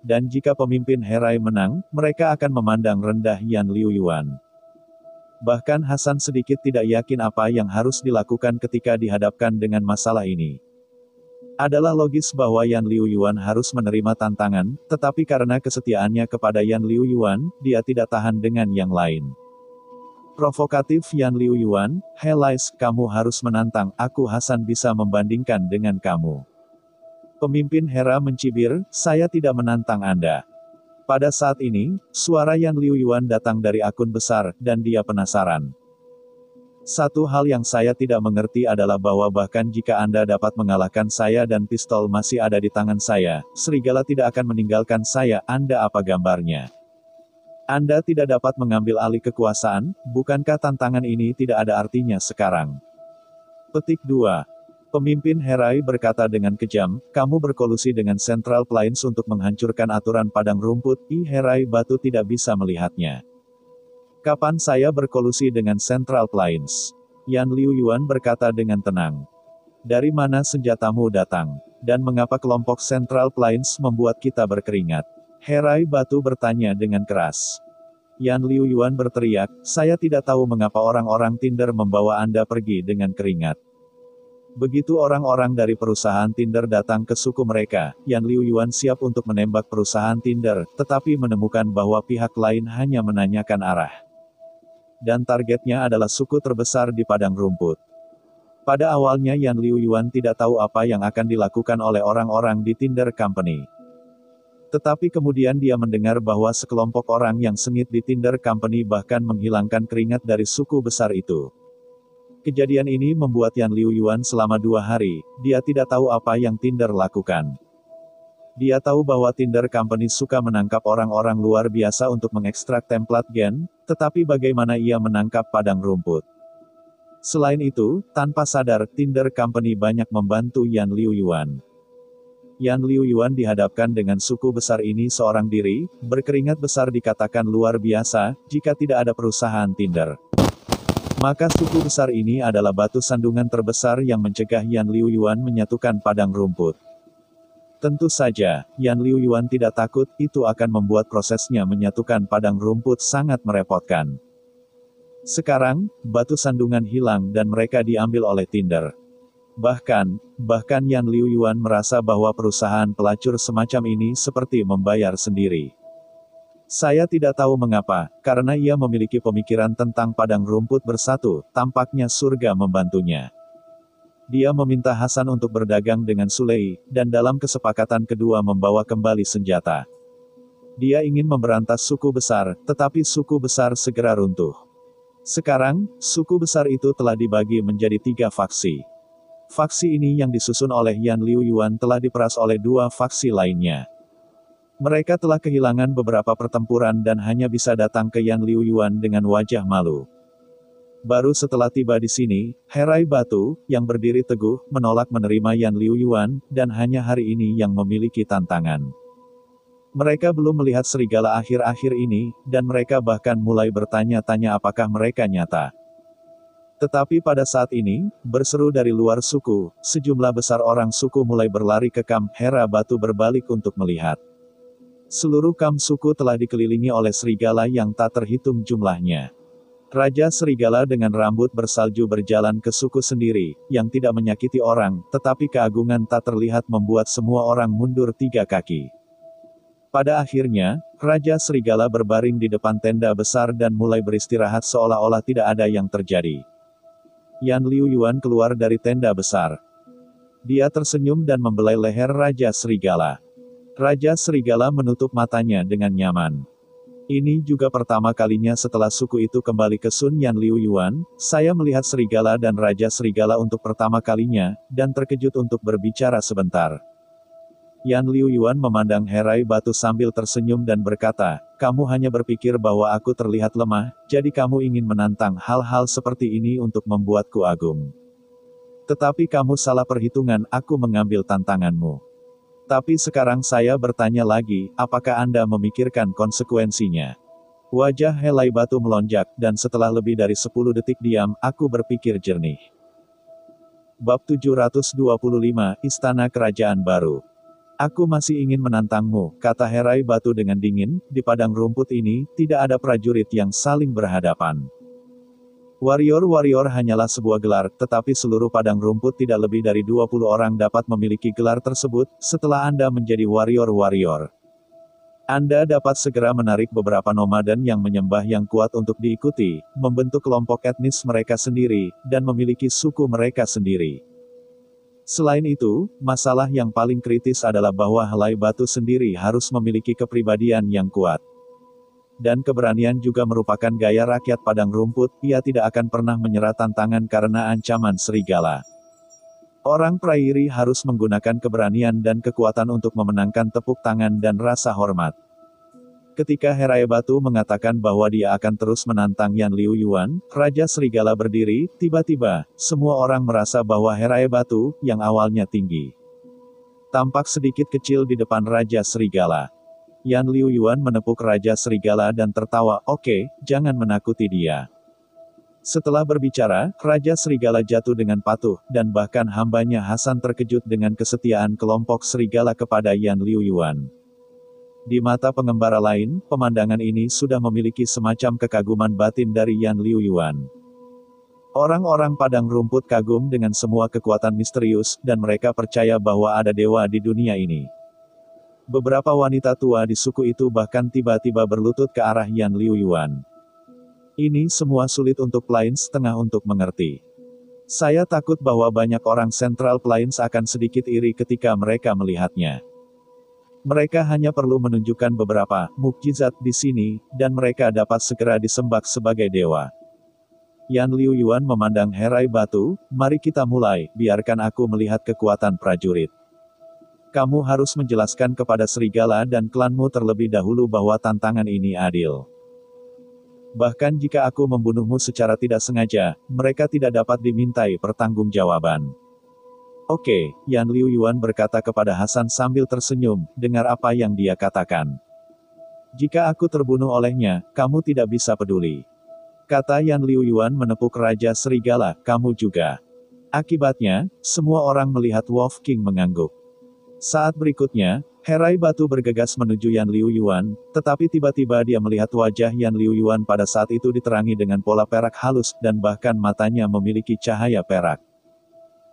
Dan jika pemimpin Herai menang, mereka akan memandang rendah Yan Liu Yuan. Bahkan Hasan sedikit tidak yakin apa yang harus dilakukan ketika dihadapkan dengan masalah ini. Adalah logis bahwa Yan Liu Yuan harus menerima tantangan, tetapi karena kesetiaannya kepada Yan Liu Yuan, dia tidak tahan dengan yang lain. Provokatif Yan Liu Yuan, "Helais, kamu harus menantang, aku Hasan bisa membandingkan dengan kamu." Pemimpin Hera mencibir, "Saya tidak menantang Anda." Pada saat ini, suara Yan Liu Yuan datang dari akun besar, dan dia penasaran. "Satu hal yang saya tidak mengerti adalah bahwa bahkan jika Anda dapat mengalahkan saya dan pistol masih ada di tangan saya, serigala tidak akan meninggalkan saya, Anda apa gambarnya? Anda tidak dapat mengambil alih kekuasaan, bukankah tantangan ini tidak ada artinya sekarang?" Petik 2. Pemimpin Herai berkata dengan kejam, "Kamu berkolusi dengan Central Plains untuk menghancurkan aturan padang rumput." Herai Batu tidak bisa melihatnya. "Kapan saya berkolusi dengan Central Plains?" Yan Liu Yuan berkata dengan tenang. "Dari mana senjatamu datang? Dan mengapa kelompok Central Plains membuat kita berkeringat?" Herai Batu bertanya dengan keras. Yan Liu Yuan berteriak, "Saya tidak tahu mengapa orang-orang Tinder membawa Anda pergi dengan keringat. Begitu orang-orang dari perusahaan Tinder datang ke suku mereka, Yan Liu Yuan siap untuk menembak perusahaan Tinder, tetapi menemukan bahwa pihak lain hanya menanyakan arah. Dan targetnya adalah suku terbesar di padang rumput. Pada awalnya Yan Liu Yuan tidak tahu apa yang akan dilakukan oleh orang-orang di Tinder Company. Tetapi kemudian dia mendengar bahwa sekelompok orang yang sengit di Tinder Company bahkan menghilangkan keringat dari suku besar itu. Kejadian ini membuat Yan Liu Yuan selama 2 hari, dia tidak tahu apa yang Tinder lakukan. Dia tahu bahwa Tinder Company suka menangkap orang-orang luar biasa untuk mengekstrak template gen, tetapi bagaimana ia menangkap padang rumput? Selain itu, tanpa sadar, Tinder Company banyak membantu Yan Liu Yuan. Yan Liu Yuan dihadapkan dengan suku besar ini seorang diri, berkeringat besar dikatakan luar biasa, jika tidak ada perusahaan Tinder. Maka suku besar ini adalah batu sandungan terbesar yang mencegah Yan Liu Yuan menyatukan padang rumput. Tentu saja, Yan Liu Yuan tidak takut, itu akan membuat prosesnya menyatukan padang rumput sangat merepotkan. Sekarang, batu sandungan hilang dan mereka diambil oleh Tinder. Bahkan Yan Liu Yuan merasa bahwa perusahaan pelacur semacam ini seperti membayar sendiri. Saya tidak tahu mengapa, karena ia memiliki pemikiran tentang padang rumput bersatu, tampaknya surga membantunya. Dia meminta Hasan untuk berdagang dengan Sulei, dan dalam kesepakatan kedua membawa kembali senjata. Dia ingin memberantas suku besar, tetapi suku besar segera runtuh. Sekarang, suku besar itu telah dibagi menjadi 3 faksi. Faksi ini yang disusun oleh Yan Liu Yuan telah diperas oleh 2 faksi lainnya. Mereka telah kehilangan beberapa pertempuran dan hanya bisa datang ke Yan Liu Yuan dengan wajah malu. Baru setelah tiba di sini, Herai Batu, yang berdiri teguh, menolak menerima Yan Liu Yuan, dan hanya hari ini yang memiliki tantangan. Mereka belum melihat serigala akhir-akhir ini, dan mereka bahkan mulai bertanya-tanya apakah mereka nyata. Tetapi pada saat ini, berseru dari luar suku, sejumlah besar orang suku mulai berlari ke kamp. Hera Batu berbalik untuk melihat. Seluruh kamp suku telah dikelilingi oleh serigala yang tak terhitung jumlahnya. Raja serigala dengan rambut bersalju berjalan ke suku sendiri, yang tidak menyakiti orang, tetapi keagungan tak terlihat membuat semua orang mundur 3 kaki. Pada akhirnya, Raja serigala berbaring di depan tenda besar dan mulai beristirahat seolah-olah tidak ada yang terjadi. Yan Liu Yuan keluar dari tenda besar. Dia tersenyum dan membelai leher Raja serigala. Raja serigala menutup matanya dengan nyaman. Ini juga pertama kalinya setelah suku itu kembali ke Sun Yan Liu Yuan, saya melihat serigala dan Raja serigala untuk pertama kalinya, dan terkejut untuk berbicara sebentar. Yan Liu Yuan memandang Herai Batu sambil tersenyum dan berkata, kamu hanya berpikir bahwa aku terlihat lemah, jadi kamu ingin menantang hal-hal seperti ini untuk membuatku agung. Tetapi kamu salah perhitungan, aku mengambil tantanganmu. Tapi sekarang saya bertanya lagi, apakah Anda memikirkan konsekuensinya? Wajah Helai Batu melonjak, dan setelah lebih dari 10 detik diam, aku berpikir jernih. Bab 725, Istana Kerajaan Baru. Aku masih ingin menantangmu, kata Herai Batu dengan dingin, di padang rumput ini, tidak ada prajurit yang saling berhadapan. Warrior-warrior hanyalah sebuah gelar, tetapi seluruh padang rumput tidak lebih dari 20 orang dapat memiliki gelar tersebut, setelah Anda menjadi warrior-warrior. Anda dapat segera menarik beberapa nomaden yang menyembah yang kuat untuk diikuti, membentuk kelompok etnis mereka sendiri, dan memiliki suku mereka sendiri. Selain itu, masalah yang paling kritis adalah bahwa Helai Batu sendiri harus memiliki kepribadian yang kuat. Dan keberanian juga merupakan gaya rakyat padang rumput, ia tidak akan pernah menyerah tantangan karena ancaman serigala. Orang prairi harus menggunakan keberanian dan kekuatan untuk memenangkan tepuk tangan dan rasa hormat. Ketika Herai Batu mengatakan bahwa dia akan terus menantang Yan Liu Yuan, Raja Serigala berdiri, tiba-tiba, semua orang merasa bahwa Herai Batu, yang awalnya tinggi, tampak sedikit kecil di depan Raja Serigala. Yan Liu Yuan menepuk Raja Serigala dan tertawa, oke, jangan menakuti dia. Setelah berbicara, Raja Serigala jatuh dengan patuh, dan bahkan hambanya Hasan terkejut dengan kesetiaan kelompok serigala kepada Yan Liu Yuan. Di mata pengembara lain, pemandangan ini sudah memiliki semacam kekaguman batin dari Yan Liu Yuan. Orang-orang padang rumput kagum dengan semua kekuatan misterius, dan mereka percaya bahwa ada dewa di dunia ini. Beberapa wanita tua di suku itu bahkan tiba-tiba berlutut ke arah Yan Liuyuan. Ini semua sulit untuk Plains Tengah untuk mengerti. Saya takut bahwa banyak orang Central Plains akan sedikit iri ketika mereka melihatnya. Mereka hanya perlu menunjukkan beberapa mukjizat di sini, dan mereka dapat segera disembah sebagai dewa. Yan Liuyuan memandang Herai Batu, mari kita mulai, biarkan aku melihat kekuatan prajurit. Kamu harus menjelaskan kepada serigala dan klanmu terlebih dahulu bahwa tantangan ini adil. Bahkan jika aku membunuhmu secara tidak sengaja, mereka tidak dapat dimintai pertanggungjawaban. Oke, Yan Liuyuan berkata kepada Hasan sambil tersenyum, dengar apa yang dia katakan. Jika aku terbunuh olehnya, kamu tidak bisa peduli. Kata Yan Liuyuan menepuk Raja Serigala, kamu juga. Akibatnya, semua orang melihat Wolf King mengangguk. Saat berikutnya, Herai Batu bergegas menuju Yan Liuyuan, tetapi tiba-tiba dia melihat wajah Yan Liuyuan pada saat itu diterangi dengan pola perak halus, dan bahkan matanya memiliki cahaya perak.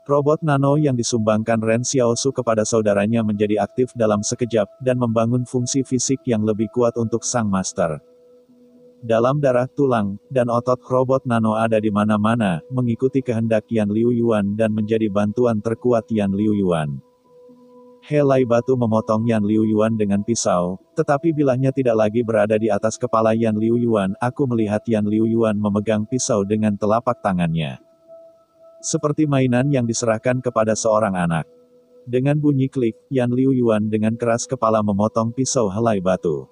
Robot nano yang disumbangkan Ren Xiaosu kepada saudaranya menjadi aktif dalam sekejap, dan membangun fungsi fisik yang lebih kuat untuk sang master. Dalam darah, tulang, dan otot robot nano ada di mana-mana, mengikuti kehendak Yan Liuyuan dan menjadi bantuan terkuat Yan Liuyuan. Helai Batu memotong Yan Liuyuan dengan pisau, tetapi bilahnya tidak lagi berada di atas kepala Yan Liuyuan. Aku melihat Yan Liuyuan memegang pisau dengan telapak tangannya. Seperti mainan yang diserahkan kepada seorang anak. Dengan bunyi klik, Yan Liuyuan dengan keras kepala memotong pisau Helai Batu.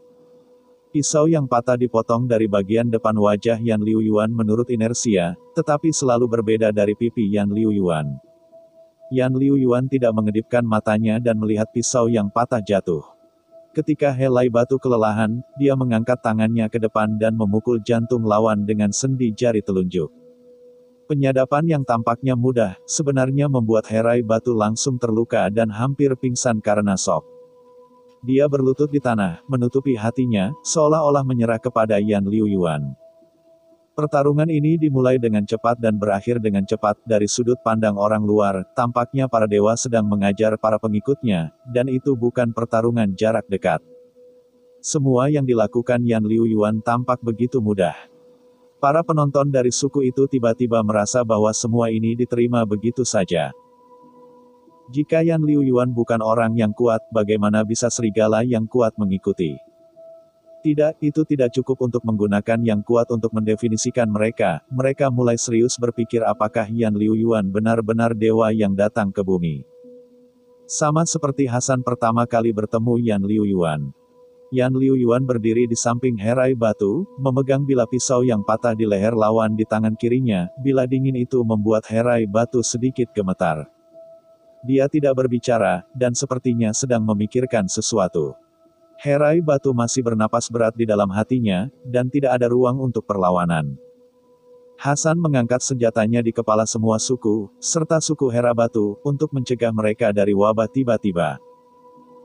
Pisau yang patah dipotong dari bagian depan wajah Yan Liuyuan menurut inersia, tetapi selalu berbeda dari pipi Yan Liuyuan. Yan Liuyuan tidak mengedipkan matanya dan melihat pisau yang patah jatuh. Ketika Helai Batu kelelahan, dia mengangkat tangannya ke depan dan memukul jantung lawan dengan sendi jari telunjuk. Penyadapan yang tampaknya mudah, sebenarnya membuat Herai Batu langsung terluka dan hampir pingsan karena shock. Dia berlutut di tanah, menutupi hatinya, seolah-olah menyerah kepada Yan Liuyuan. Pertarungan ini dimulai dengan cepat dan berakhir dengan cepat. Dari sudut pandang orang luar, tampaknya para dewa sedang mengajar para pengikutnya, dan itu bukan pertarungan jarak dekat. Semua yang dilakukan Yan Liuyuan tampak begitu mudah. Para penonton dari suku itu tiba-tiba merasa bahwa semua ini diterima begitu saja. Jika Yan Liuyuan bukan orang yang kuat, bagaimana bisa serigala yang kuat mengikuti? Tidak, itu tidak cukup untuk menggunakan yang kuat untuk mendefinisikan mereka. Mereka mulai serius berpikir apakah Yan Liuyuan benar-benar dewa yang datang ke bumi. Sama seperti Hasan pertama kali bertemu Yan Liuyuan. Yan Liuyuan berdiri di samping Herai Batu, memegang bilah pisau yang patah di leher lawan di tangan kirinya. Bilah dingin itu membuat Herai Batu sedikit gemetar. Dia tidak berbicara, dan sepertinya sedang memikirkan sesuatu. Herai Batu masih bernapas berat di dalam hatinya, dan tidak ada ruang untuk perlawanan. Hasan mengangkat senjatanya di kepala semua suku, serta suku Herai Batu, untuk mencegah mereka dari wabah tiba-tiba.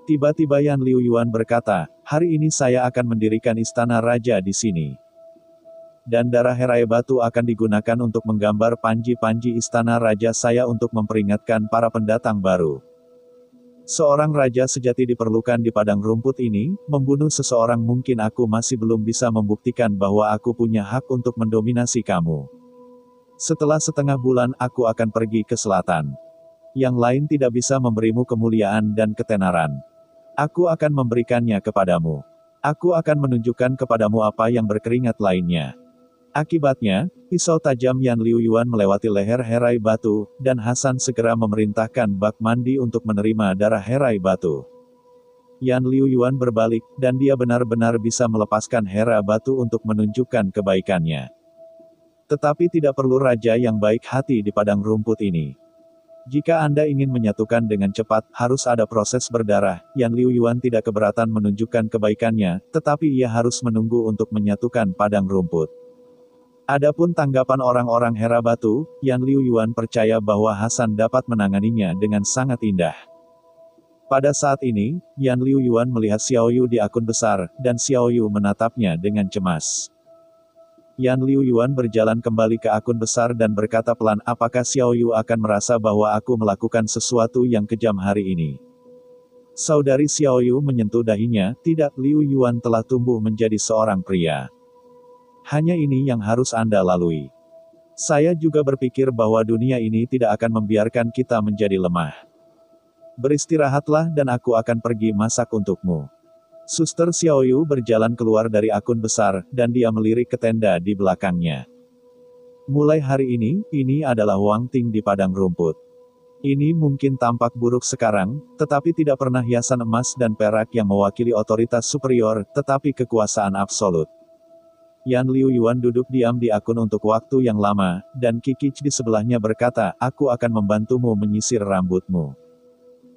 Tiba-tiba Yan Liuyuan berkata, hari ini saya akan mendirikan istana raja di sini. Dan darah Herai Batu akan digunakan untuk menggambar panji-panji istana raja saya untuk memperingatkan para pendatang baru. Seorang raja sejati diperlukan di padang rumput ini. Membunuh seseorang mungkin aku masih belum bisa membuktikan bahwa aku punya hak untuk mendominasi kamu. Setelah setengah bulan aku akan pergi ke selatan. Yang lain tidak bisa memberimu kemuliaan dan ketenaran. Aku akan memberikannya kepadamu. Aku akan menunjukkan kepadamu apa yang berkeringat lainnya. Akibatnya, pisau tajam Yan Liuyuan melewati leher Herai Batu, dan Hasan segera memerintahkan bak mandi untuk menerima darah Herai Batu. Yan Liuyuan berbalik, dan dia benar-benar bisa melepaskan Herai Batu untuk menunjukkan kebaikannya. Tetapi tidak perlu raja yang baik hati di padang rumput ini. Jika Anda ingin menyatukan dengan cepat, harus ada proses berdarah. Yan Liuyuan tidak keberatan menunjukkan kebaikannya, tetapi ia harus menunggu untuk menyatukan padang rumput. Adapun tanggapan orang-orang Herai Batu, Yan Liuyuan percaya bahwa Hasan dapat menanganinya dengan sangat indah. Pada saat ini, Yan Liuyuan melihat Xiaoyu di akun besar, dan Xiaoyu menatapnya dengan cemas. Yan Liuyuan berjalan kembali ke akun besar dan berkata pelan, apakah Xiao Yu akan merasa bahwa aku melakukan sesuatu yang kejam hari ini? Saudari Xiao Yu menyentuh dahinya, tidak, Liu Yuan telah tumbuh menjadi seorang pria. Hanya ini yang harus Anda lalui. Saya juga berpikir bahwa dunia ini tidak akan membiarkan kita menjadi lemah. Beristirahatlah dan aku akan pergi masak untukmu. Suster Xiao Yu berjalan keluar dari akun besar, dan dia melirik ke tenda di belakangnya. Mulai hari ini adalah Wang Ting di padang rumput. Ini mungkin tampak buruk sekarang, tetapi tidak pernah hiasan emas dan perak yang mewakili otoritas superior, tetapi kekuasaan absolut. Yan Liuyuan duduk diam di akun untuk waktu yang lama, dan Kikich di sebelahnya berkata, aku akan membantumu menyisir rambutmu.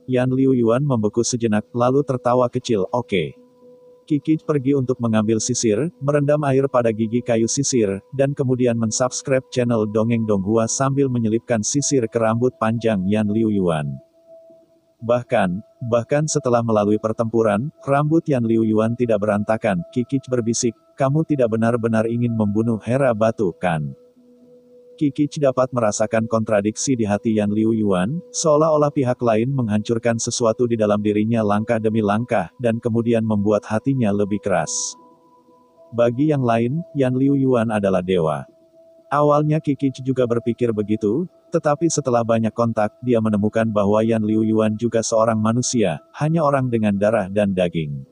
Yan Liuyuan membeku sejenak, lalu tertawa kecil, oke. Kikich pergi untuk mengambil sisir, merendam air pada gigi kayu sisir, dan kemudian mensubscribe channel Dongeng Donghua sambil menyelipkan sisir ke rambut panjang Yan Liuyuan. Bahkan setelah melalui pertempuran, rambut Yan Liuyuan tidak berantakan. Kikich berbisik, kamu tidak benar-benar ingin membunuh Hera Batu, kan? Kikich dapat merasakan kontradiksi di hati Yan Liuyuan, seolah-olah pihak lain menghancurkan sesuatu di dalam dirinya langkah demi langkah, dan kemudian membuat hatinya lebih keras. Bagi yang lain, Yan Liuyuan adalah dewa. Awalnya Kikich juga berpikir begitu, tetapi setelah banyak kontak, dia menemukan bahwa Yan Liuyuan juga seorang manusia, hanya orang dengan darah dan daging.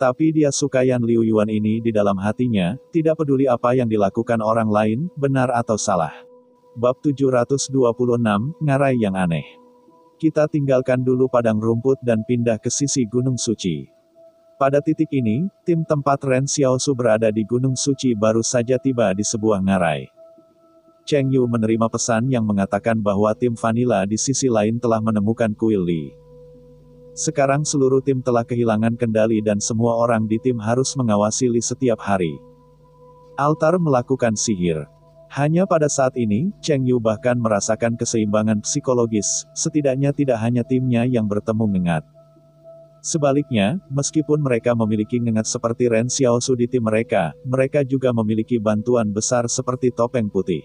Tapi dia suka Yan Liuyuan ini di dalam hatinya, tidak peduli apa yang dilakukan orang lain, benar atau salah. Bab 726, Ngarai yang aneh. Kita tinggalkan dulu padang rumput dan pindah ke sisi Gunung Suci. Pada titik ini, tim tempat Ren Xiaosu berada di Gunung Suci baru saja tiba di sebuah ngarai. Cheng Yu menerima pesan yang mengatakan bahwa tim Vanilla di sisi lain telah menemukan kuil Li. Sekarang seluruh tim telah kehilangan kendali dan semua orang di tim harus mengawasi Li setiap hari. Altar melakukan sihir. Hanya pada saat ini, Cheng Yu bahkan merasakan keseimbangan psikologis, setidaknya tidak hanya timnya yang bertemu ngengat. Sebaliknya, meskipun mereka memiliki ngengat seperti Ren Xiaosu di tim mereka, mereka juga memiliki bantuan besar seperti Topeng Putih.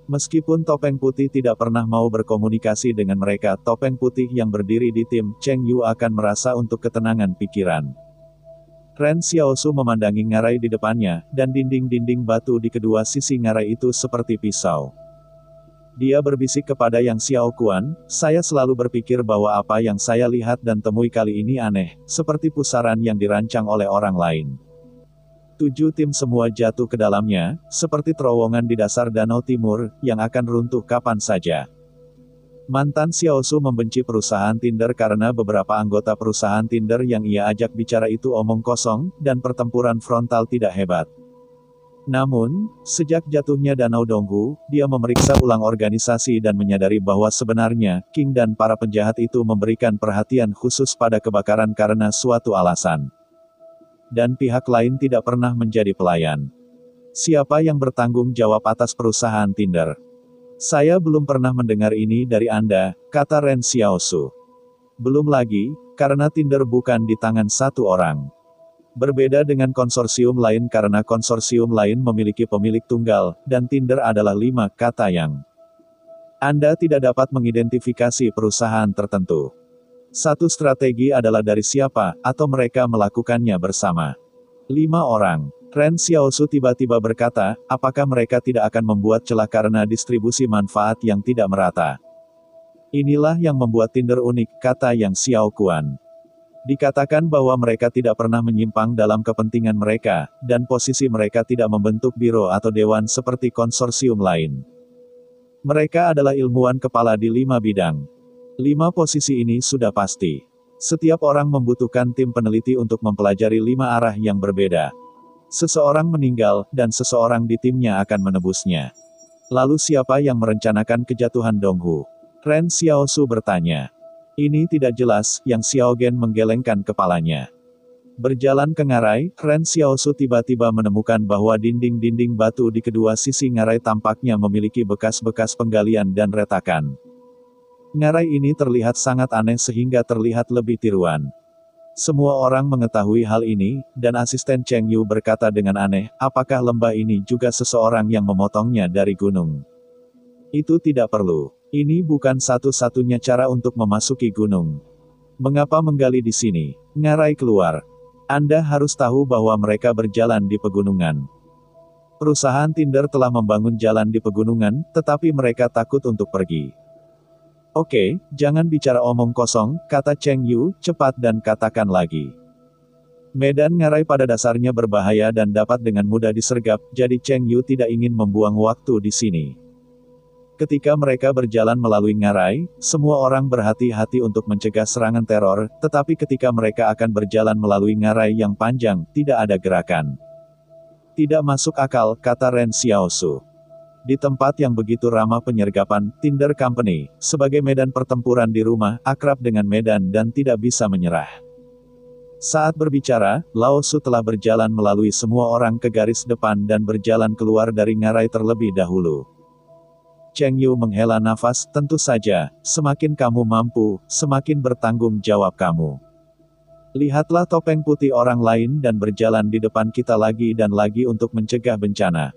Meskipun Topeng Putih tidak pernah mau berkomunikasi dengan mereka, Topeng Putih yang berdiri di tim Cheng Yu akan merasa untuk ketenangan pikiran. Ren Xiaosu memandangi ngarai di depannya, dan dinding-dinding batu di kedua sisi ngarai itu seperti pisau. Dia berbisik kepada Yang Xiao Kuan, saya selalu berpikir bahwa apa yang saya lihat dan temui kali ini aneh, seperti pusaran yang dirancang oleh orang lain. 7 tim semua jatuh ke dalamnya, seperti terowongan di dasar danau timur, yang akan runtuh kapan saja. Mantan Xiaosu membenci perusahaan Tinder karena beberapa anggota perusahaan Tinder yang ia ajak bicara itu omong kosong, dan pertempuran frontal tidak hebat. Namun, sejak jatuhnya Danau Donghu, dia memeriksa ulang organisasi dan menyadari bahwa sebenarnya, King dan para penjahat itu memberikan perhatian khusus pada kebakaran karena suatu alasan. Dan pihak lain tidak pernah menjadi pelayan. Siapa yang bertanggung jawab atas perusahaan Tinder? Saya belum pernah mendengar ini dari Anda, kata Ren Xiaosu. Belum lagi, karena Tinder bukan di tangan satu orang. Berbeda dengan konsorsium lain karena konsorsium lain memiliki pemilik tunggal, dan Tinder adalah 5, kata Yang. Anda tidak dapat mengidentifikasi perusahaan tertentu. Satu strategi adalah dari siapa, atau mereka melakukannya bersama. 5 orang. Ren Xiaosu tiba-tiba berkata, apakah mereka tidak akan membuat celah karena distribusi manfaat yang tidak merata? Inilah yang membuat Tinder unik, kata Yang Xiao Kuan. Dikatakan bahwa mereka tidak pernah menyimpang dalam kepentingan mereka, dan posisi mereka tidak membentuk biro atau dewan seperti konsorsium lain. Mereka adalah ilmuwan kepala di 5 bidang. 5 posisi ini sudah pasti. Setiap orang membutuhkan tim peneliti untuk mempelajari 5 arah yang berbeda. Seseorang meninggal, dan seseorang di timnya akan menebusnya. Lalu siapa yang merencanakan kejatuhan Donghu? Ren Xiaosu bertanya. Ini tidak jelas, Yang Xiaogen menggelengkan kepalanya. Berjalan ke ngarai, Ren Xiaosu tiba-tiba menemukan bahwa dinding-dinding batu di kedua sisi ngarai tampaknya memiliki bekas-bekas penggalian dan retakan. Ngarai ini terlihat sangat aneh sehingga terlihat lebih tiruan. Semua orang mengetahui hal ini, dan asisten Cheng Yu berkata dengan aneh, apakah lembah ini juga seseorang yang memotongnya dari gunung? Itu tidak perlu. Ini bukan satu-satunya cara untuk memasuki gunung. Mengapa menggali di sini? Ngarai keluar. Anda harus tahu bahwa mereka berjalan di pegunungan. Perusahaan Tinder telah membangun jalan di pegunungan, tetapi mereka takut untuk pergi. Oke, jangan bicara omong kosong, kata Cheng Yu, cepat dan katakan lagi. Medan ngarai pada dasarnya berbahaya dan dapat dengan mudah disergap, jadi Cheng Yu tidak ingin membuang waktu di sini. Ketika mereka berjalan melalui ngarai, semua orang berhati-hati untuk mencegah serangan teror, tetapi ketika mereka akan berjalan melalui ngarai yang panjang, tidak ada gerakan. Tidak masuk akal, kata Ren Xiaosu. Di tempat yang begitu ramah penyergapan, Tinder Company, sebagai medan pertempuran di rumah, akrab dengan medan dan tidak bisa menyerah. Saat berbicara, Lao Su telah berjalan melalui semua orang ke garis depan dan berjalan keluar dari ngarai terlebih dahulu. Cheng Yu menghela nafas, tentu saja, semakin kamu mampu, semakin bertanggung jawab kamu. Lihatlah topeng putih orang lain dan berjalan di depan kita lagi dan lagi untuk mencegah bencana.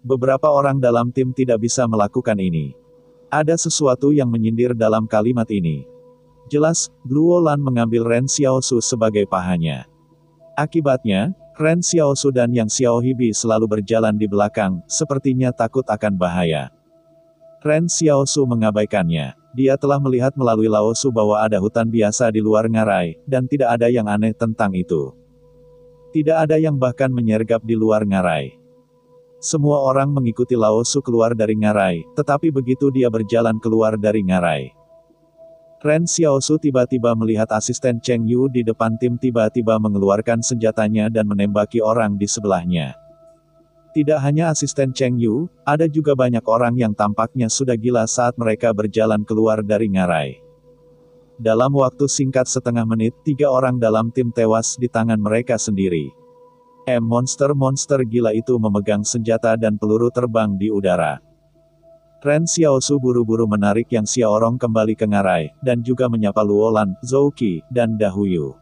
Beberapa orang dalam tim tidak bisa melakukan ini. Ada sesuatu yang menyindir dalam kalimat ini. Jelas, Luo Lan mengambil Ren Xiaosu sebagai pahanya. Akibatnya, Ren Xiaosu dan Yang Xiao Hibi selalu berjalan di belakang, sepertinya takut akan bahaya. Ren Xiaosu mengabaikannya. Dia telah melihat melalui Lao Su bahwa ada hutan biasa di luar ngarai, dan tidak ada yang aneh tentang itu. Tidak ada yang bahkan menyergap di luar ngarai. Semua orang mengikuti Lao Su keluar dari ngarai, tetapi begitu dia berjalan keluar dari ngarai, Ren Xiaosu tiba-tiba melihat asisten Cheng Yu di depan tim tiba-tiba mengeluarkan senjatanya dan menembaki orang di sebelahnya. Tidak hanya asisten Cheng Yu, ada juga banyak orang yang tampaknya sudah gila saat mereka berjalan keluar dari ngarai. Dalam waktu singkat setengah menit, 3 orang dalam tim tewas di tangan mereka sendiri. Monster-monster gila itu memegang senjata dan peluru terbang di udara. Ren Xiaosu buru-buru menarik Yang Xiaorong kembali ke ngarai, dan juga menyapa Luo Lan, Zhou Qi, dan Dahuyu.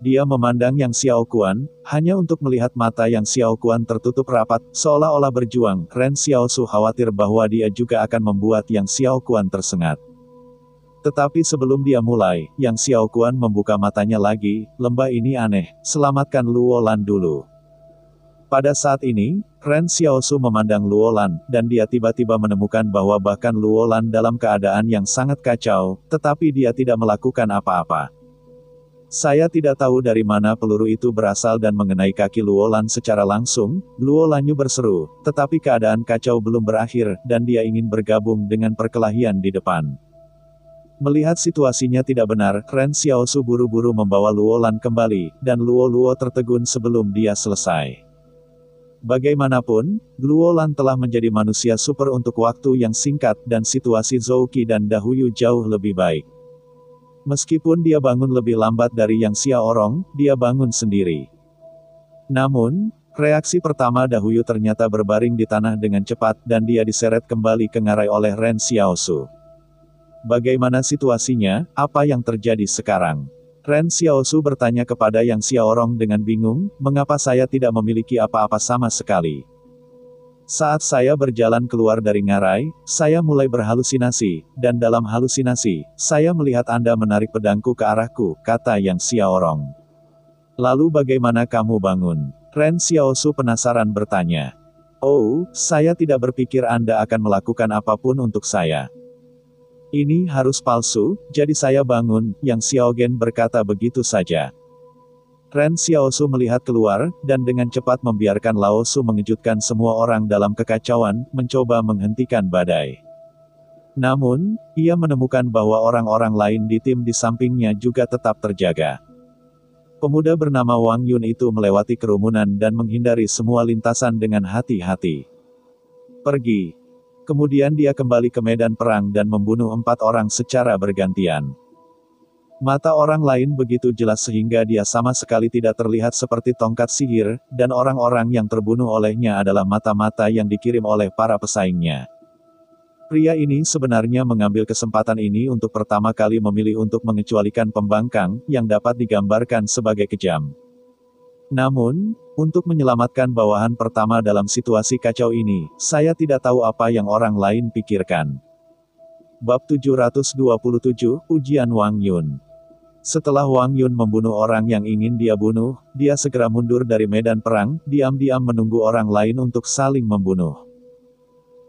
Dia memandang Yang Xiao Kuan, hanya untuk melihat mata Yang Xiao Kuan tertutup rapat, seolah-olah berjuang. Ren Xiaosu khawatir bahwa dia juga akan membuat Yang Xiao Kuan tersengat. Tetapi sebelum dia mulai, Yang Xiao Kuan membuka matanya lagi, lembah ini aneh, selamatkan Luo Lan dulu. Pada saat ini, Ren Xiaosu memandang Luo Lan, dan dia tiba-tiba menemukan bahwa bahkan Luo Lan dalam keadaan yang sangat kacau, tetapi dia tidak melakukan apa-apa. Saya tidak tahu dari mana peluru itu berasal dan mengenai kaki Luo Lan secara langsung, Luo Lanyu berseru, tetapi keadaan kacau belum berakhir, dan dia ingin bergabung dengan perkelahian di depan. Melihat situasinya tidak benar, Ren Xiaosu buru-buru membawa Luo Lan kembali, dan Luo tertegun sebelum dia selesai. Bagaimanapun, Luo Lan telah menjadi manusia super untuk waktu yang singkat dan situasi Zhou Qi dan Dahuyu jauh lebih baik. Meskipun dia bangun lebih lambat dari Yang Xiaorong, dia bangun sendiri. Namun, reaksi pertama Dahuyu ternyata berbaring di tanah dengan cepat dan dia diseret kembali ke ngarai oleh Ren Xiaosu. Bagaimana situasinya, apa yang terjadi sekarang? Ren Xiaosu bertanya kepada Yang Xiaorong dengan bingung, mengapa saya tidak memiliki apa-apa sama sekali? Saat saya berjalan keluar dari ngarai, saya mulai berhalusinasi, dan dalam halusinasi, saya melihat Anda menarik pedangku ke arahku, kata Yang Xiaorong. Lalu bagaimana kamu bangun? Ren Xiaosu penasaran bertanya. Oh, saya tidak berpikir Anda akan melakukan apapun untuk saya. Ini harus palsu, jadi saya bangun, Yang Xiaogen berkata begitu saja. Ren Xiaosu melihat keluar, dan dengan cepat membiarkan Lao Su mengejutkan semua orang dalam kekacauan, mencoba menghentikan badai. Namun, ia menemukan bahwa orang-orang lain di tim di sampingnya juga tetap terjaga. Pemuda bernama Wang Yun itu melewati kerumunan dan menghindari semua lintasan dengan hati-hati. Pergi. Kemudian dia kembali ke medan perang dan membunuh 4 orang secara bergantian. Mata orang lain begitu jelas sehingga dia sama sekali tidak terlihat seperti tongkat sihir, dan orang-orang yang terbunuh olehnya adalah mata-mata yang dikirim oleh para pesaingnya. Pria ini sebenarnya mengambil kesempatan ini untuk pertama kali memilih untuk mengecualikan pembangkang, yang dapat digambarkan sebagai kejam. Namun, untuk menyelamatkan bawahan pertama dalam situasi kacau ini, saya tidak tahu apa yang orang lain pikirkan. Bab 727, Ujian Wang Yun. Setelah Wang Yun membunuh orang yang ingin dia bunuh, dia segera mundur dari medan perang, diam-diam menunggu orang lain untuk saling membunuh.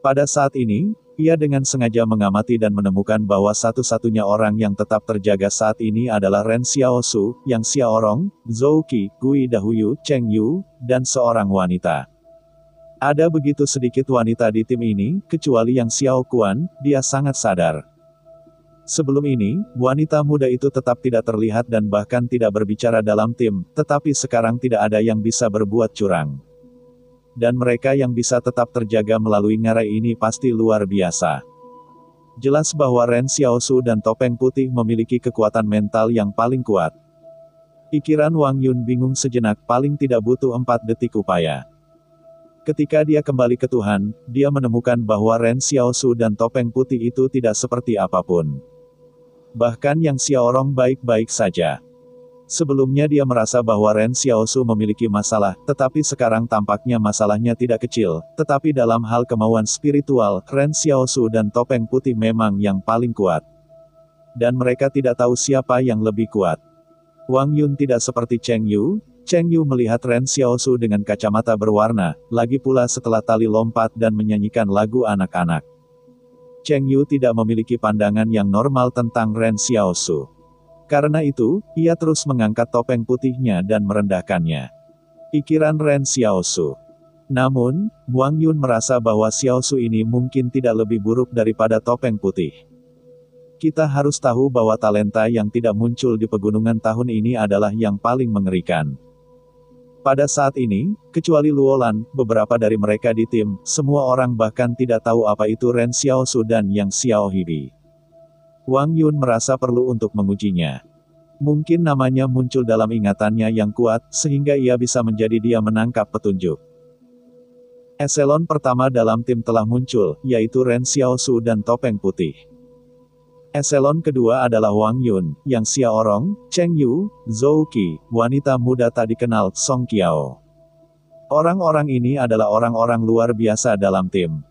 Pada saat ini, ia dengan sengaja mengamati dan menemukan bahwa satu-satunya orang yang tetap terjaga saat ini adalah Ren Xiaosu, Yang Xiaorong, Zhou Qi, Gui Dahuyu, Cheng Yu, dan seorang wanita. Ada begitu sedikit wanita di tim ini, kecuali Yang Xiao Kuan, dia sangat sadar. Sebelum ini, wanita muda itu tetap tidak terlihat dan bahkan tidak berbicara dalam tim, tetapi sekarang tidak ada yang bisa berbuat curang. Dan mereka yang bisa tetap terjaga melalui ngarai ini pasti luar biasa. Jelas bahwa Ren Xiaosu dan Topeng Putih memiliki kekuatan mental yang paling kuat. Pikiran Wang Yun bingung sejenak, paling tidak butuh 4 detik upaya. Ketika dia kembali ke Tuhan, dia menemukan bahwa Ren Xiaosu dan Topeng Putih itu tidak seperti apapun. Bahkan Yang Xiaorong baik-baik saja. Sebelumnya dia merasa bahwa Ren Xiaosu memiliki masalah, tetapi sekarang tampaknya masalahnya tidak kecil, tetapi dalam hal kemauan spiritual, Ren Xiaosu dan Topeng Putih memang yang paling kuat. Dan mereka tidak tahu siapa yang lebih kuat. Wang Yun tidak seperti Cheng Yu. Cheng Yu melihat Ren Xiaosu dengan kacamata berwarna, lagi pula setelah tali lompat dan menyanyikan lagu anak-anak. Cheng Yu tidak memiliki pandangan yang normal tentang Ren Xiaosu. Karena itu, ia terus mengangkat topeng putihnya dan merendahkannya. Pikiran Ren Xiaosu. Namun, Wang Yun merasa bahwa Xiaosu ini mungkin tidak lebih buruk daripada topeng putih. Kita harus tahu bahwa talenta yang tidak muncul di pegunungan tahun ini adalah yang paling mengerikan. Pada saat ini, kecuali Luolan, beberapa dari mereka di tim, semua orang bahkan tidak tahu apa itu Ren Xiaosu dan Yang Xiao Hibi. Wang Yun merasa perlu untuk mengujinya. Mungkin namanya muncul dalam ingatannya yang kuat, sehingga ia bisa menjadi dia menangkap petunjuk. Eselon pertama dalam tim telah muncul, yaitu Ren Xiaosu dan Topeng Putih. Eselon kedua adalah Wang Yun, Yang Xiaorong, Cheng Yu, Zhou Qi, wanita muda tak dikenal, Song Qiao. Orang-orang ini adalah orang-orang luar biasa dalam tim.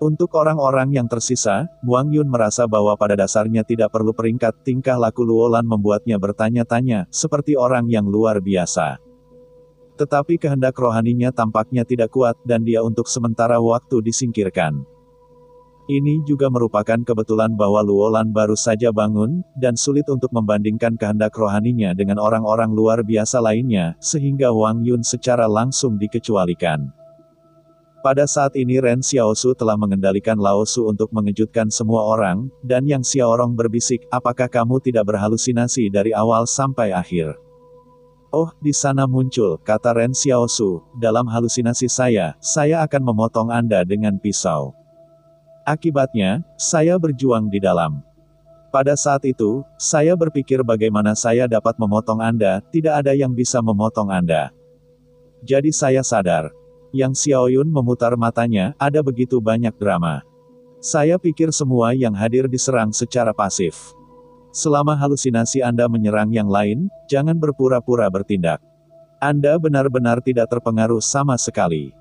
Untuk orang-orang yang tersisa, Wang Yun merasa bahwa pada dasarnya tidak perlu peringkat, tingkah laku Luolan membuatnya bertanya-tanya, seperti orang yang luar biasa. Tetapi kehendak rohaninya tampaknya tidak kuat, dan dia untuk sementara waktu disingkirkan. Ini juga merupakan kebetulan bahwa Luolan baru saja bangun, dan sulit untuk membandingkan kehendak rohaninya dengan orang-orang luar biasa lainnya, sehingga Wang Yun secara langsung dikecualikan. Pada saat ini Ren Xiaosu telah mengendalikan Laosu untuk mengejutkan semua orang, dan Yang Xiaorong berbisik, apakah kamu tidak berhalusinasi dari awal sampai akhir? Oh, di sana muncul, kata Ren Xiaosu, dalam halusinasi saya akan memotong Anda dengan pisau. Akibatnya, saya berjuang di dalam. Pada saat itu, saya berpikir bagaimana saya dapat memotong Anda, tidak ada yang bisa memotong Anda. Jadi saya sadar. Yang Xiaoyun memutar matanya, ada begitu banyak drama. Saya pikir semua yang hadir diserang secara pasif. Selama halusinasi Anda menyerang yang lain, jangan berpura-pura bertindak. Anda benar-benar tidak terpengaruh sama sekali.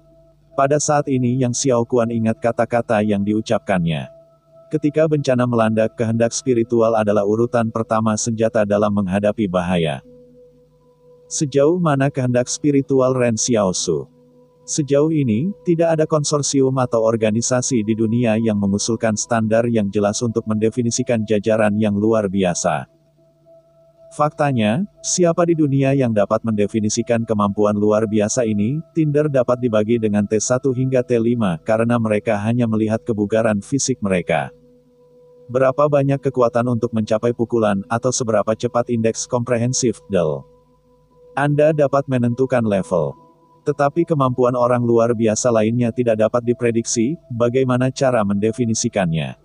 Pada saat ini Yang Xiao Kuan ingat kata-kata yang diucapkannya. Ketika bencana melanda, kehendak spiritual adalah urutan pertama senjata dalam menghadapi bahaya. Sejauh mana kehendak spiritual Ren Xiaosu? Sejauh ini, tidak ada konsorsium atau organisasi di dunia yang mengusulkan standar yang jelas untuk mendefinisikan jajaran yang luar biasa. Faktanya, siapa di dunia yang dapat mendefinisikan kemampuan luar biasa ini? Tinder dapat dibagi dengan T1 hingga T5 karena mereka hanya melihat kebugaran fisik mereka. Berapa banyak kekuatan untuk mencapai pukulan, atau seberapa cepat indeks komprehensif, DEL. Anda dapat menentukan level. Tetapi kemampuan orang luar biasa lainnya tidak dapat diprediksi, bagaimana cara mendefinisikannya.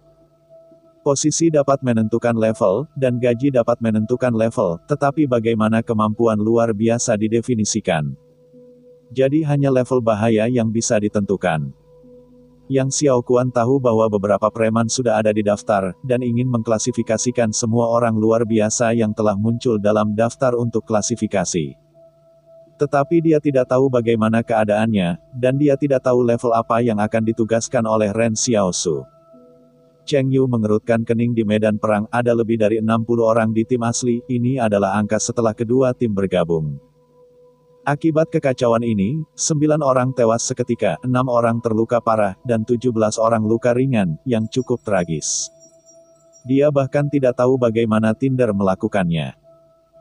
Posisi dapat menentukan level, dan gaji dapat menentukan level, tetapi bagaimana kemampuan luar biasa didefinisikan. Jadi hanya level bahaya yang bisa ditentukan. Yang Xiao Kuan tahu bahwa beberapa preman sudah ada di daftar, dan ingin mengklasifikasikan semua orang luar biasa yang telah muncul dalam daftar untuk klasifikasi. Tetapi dia tidak tahu bagaimana keadaannya, dan dia tidak tahu level apa yang akan ditugaskan oleh Ren Xiaosu. Cheng Yu mengerutkan kening. Di medan perang ada lebih dari 60 orang di tim asli, ini adalah angka setelah kedua tim bergabung. Akibat kekacauan ini, 9 orang tewas seketika, 6 orang terluka parah, dan 17 orang luka ringan, yang cukup tragis. Dia bahkan tidak tahu bagaimana Tinder melakukannya.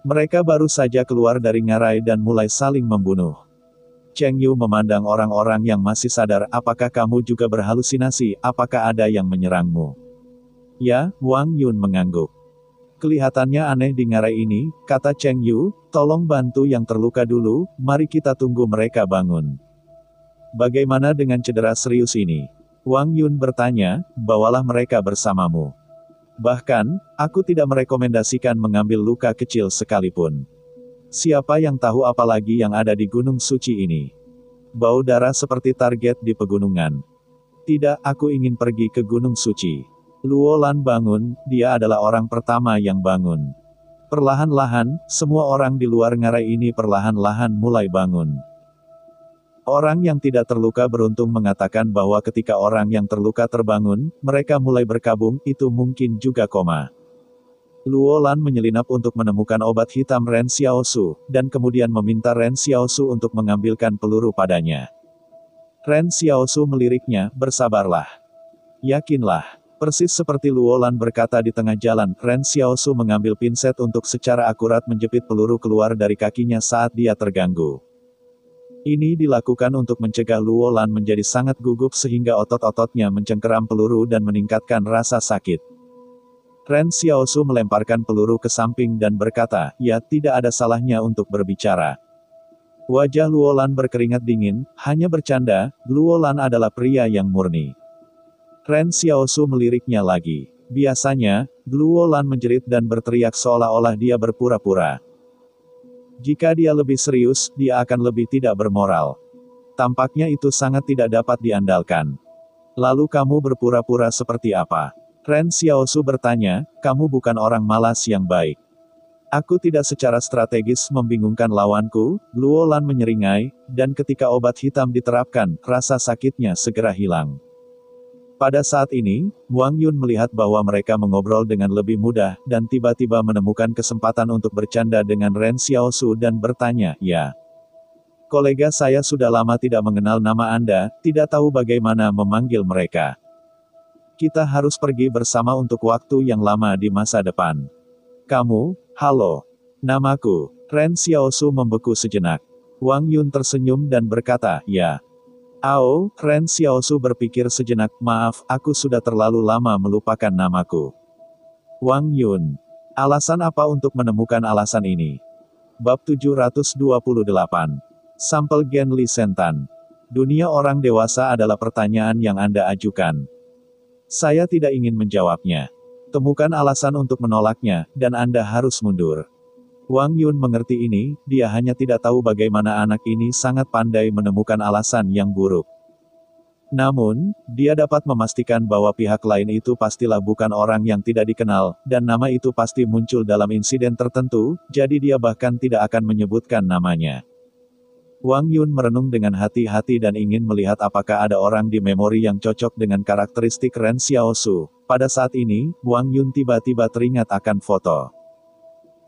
Mereka baru saja keluar dari ngarai dan mulai saling membunuh. Cheng Yu memandang orang-orang yang masih sadar. Apakah kamu juga berhalusinasi? Apakah ada yang menyerangmu? Ya, Wang Yun mengangguk. Kelihatannya aneh di ngarai ini, kata Cheng Yu, tolong bantu yang terluka dulu, mari kita tunggu mereka bangun. Bagaimana dengan cedera serius ini? Wang Yun bertanya, bawalah mereka bersamamu. Bahkan, aku tidak merekomendasikan mengambil luka kecil sekalipun. Siapa yang tahu apalagi yang ada di Gunung Suci ini? Bau darah seperti target di pegunungan. Tidak, aku ingin pergi ke Gunung Suci. Luo Lan bangun, dia adalah orang pertama yang bangun. Perlahan-lahan, semua orang di luar ngarai ini perlahan-lahan mulai bangun. Orang yang tidak terluka beruntung mengatakan bahwa ketika orang yang terluka terbangun, mereka mulai berkabung, itu mungkin juga koma. Luo Lan menyelinap untuk menemukan obat hitam Ren Xiaosu, dan kemudian meminta Ren Xiaosu untuk mengambilkan peluru padanya. Ren Xiaosu meliriknya, bersabarlah. Yakinlah. Persis seperti Luo Lan berkata di tengah jalan, Ren Xiaosu mengambil pinset untuk secara akurat menjepit peluru keluar dari kakinya saat dia terganggu. Ini dilakukan untuk mencegah Luo Lan menjadi sangat gugup sehingga otot-ototnya mencengkeram peluru dan meningkatkan rasa sakit. Ren Xiaosu melemparkan peluru ke samping dan berkata, ya, tidak ada salahnya untuk berbicara. Wajah Luo Lan berkeringat dingin, hanya bercanda, Luo Lan adalah pria yang murni. Ren Xiaosu meliriknya lagi. Biasanya, Luo Lan menjerit dan berteriak seolah-olah dia berpura-pura. Jika dia lebih serius, dia akan lebih tidak bermoral. Tampaknya itu sangat tidak dapat diandalkan. Lalu kamu berpura-pura seperti apa? Ren Xiaosu bertanya, kamu bukan orang malas yang baik. Aku tidak secara strategis membingungkan lawanku, Luo Lan menyeringai, dan ketika obat hitam diterapkan, rasa sakitnya segera hilang. Pada saat ini, Wang Yun melihat bahwa mereka mengobrol dengan lebih mudah, dan tiba-tiba menemukan kesempatan untuk bercanda dengan Ren Xiaosu dan bertanya, ya. Kolega saya sudah lama tidak mengenal nama Anda, tidak tahu bagaimana memanggil mereka. Kita harus pergi bersama untuk waktu yang lama di masa depan. Kamu, halo. Namaku. Ren Xiaosu membeku sejenak. Wang Yun tersenyum dan berkata, ya. Ao, Ren Xiaosu berpikir sejenak, maaf, aku sudah terlalu lama melupakan namaku. Wang Yun. Alasan apa untuk menemukan alasan ini? Bab 728. Sampel Gen Li Sentan. Dunia orang dewasa adalah pertanyaan yang Anda ajukan. Saya tidak ingin menjawabnya. Temukan alasan untuk menolaknya, dan Anda harus mundur. Wang Yun mengerti ini, dia hanya tidak tahu bagaimana anak ini sangat pandai menemukan alasan yang buruk. Namun, dia dapat memastikan bahwa pihak lain itu pastilah bukan orang yang tidak dikenal, dan nama itu pasti muncul dalam insiden tertentu, jadi dia bahkan tidak akan menyebutkan namanya. Wang Yun merenung dengan hati-hati dan ingin melihat apakah ada orang di memori yang cocok dengan karakteristik Ren Xiaosu. Pada saat ini, Wang Yun tiba-tiba teringat akan foto.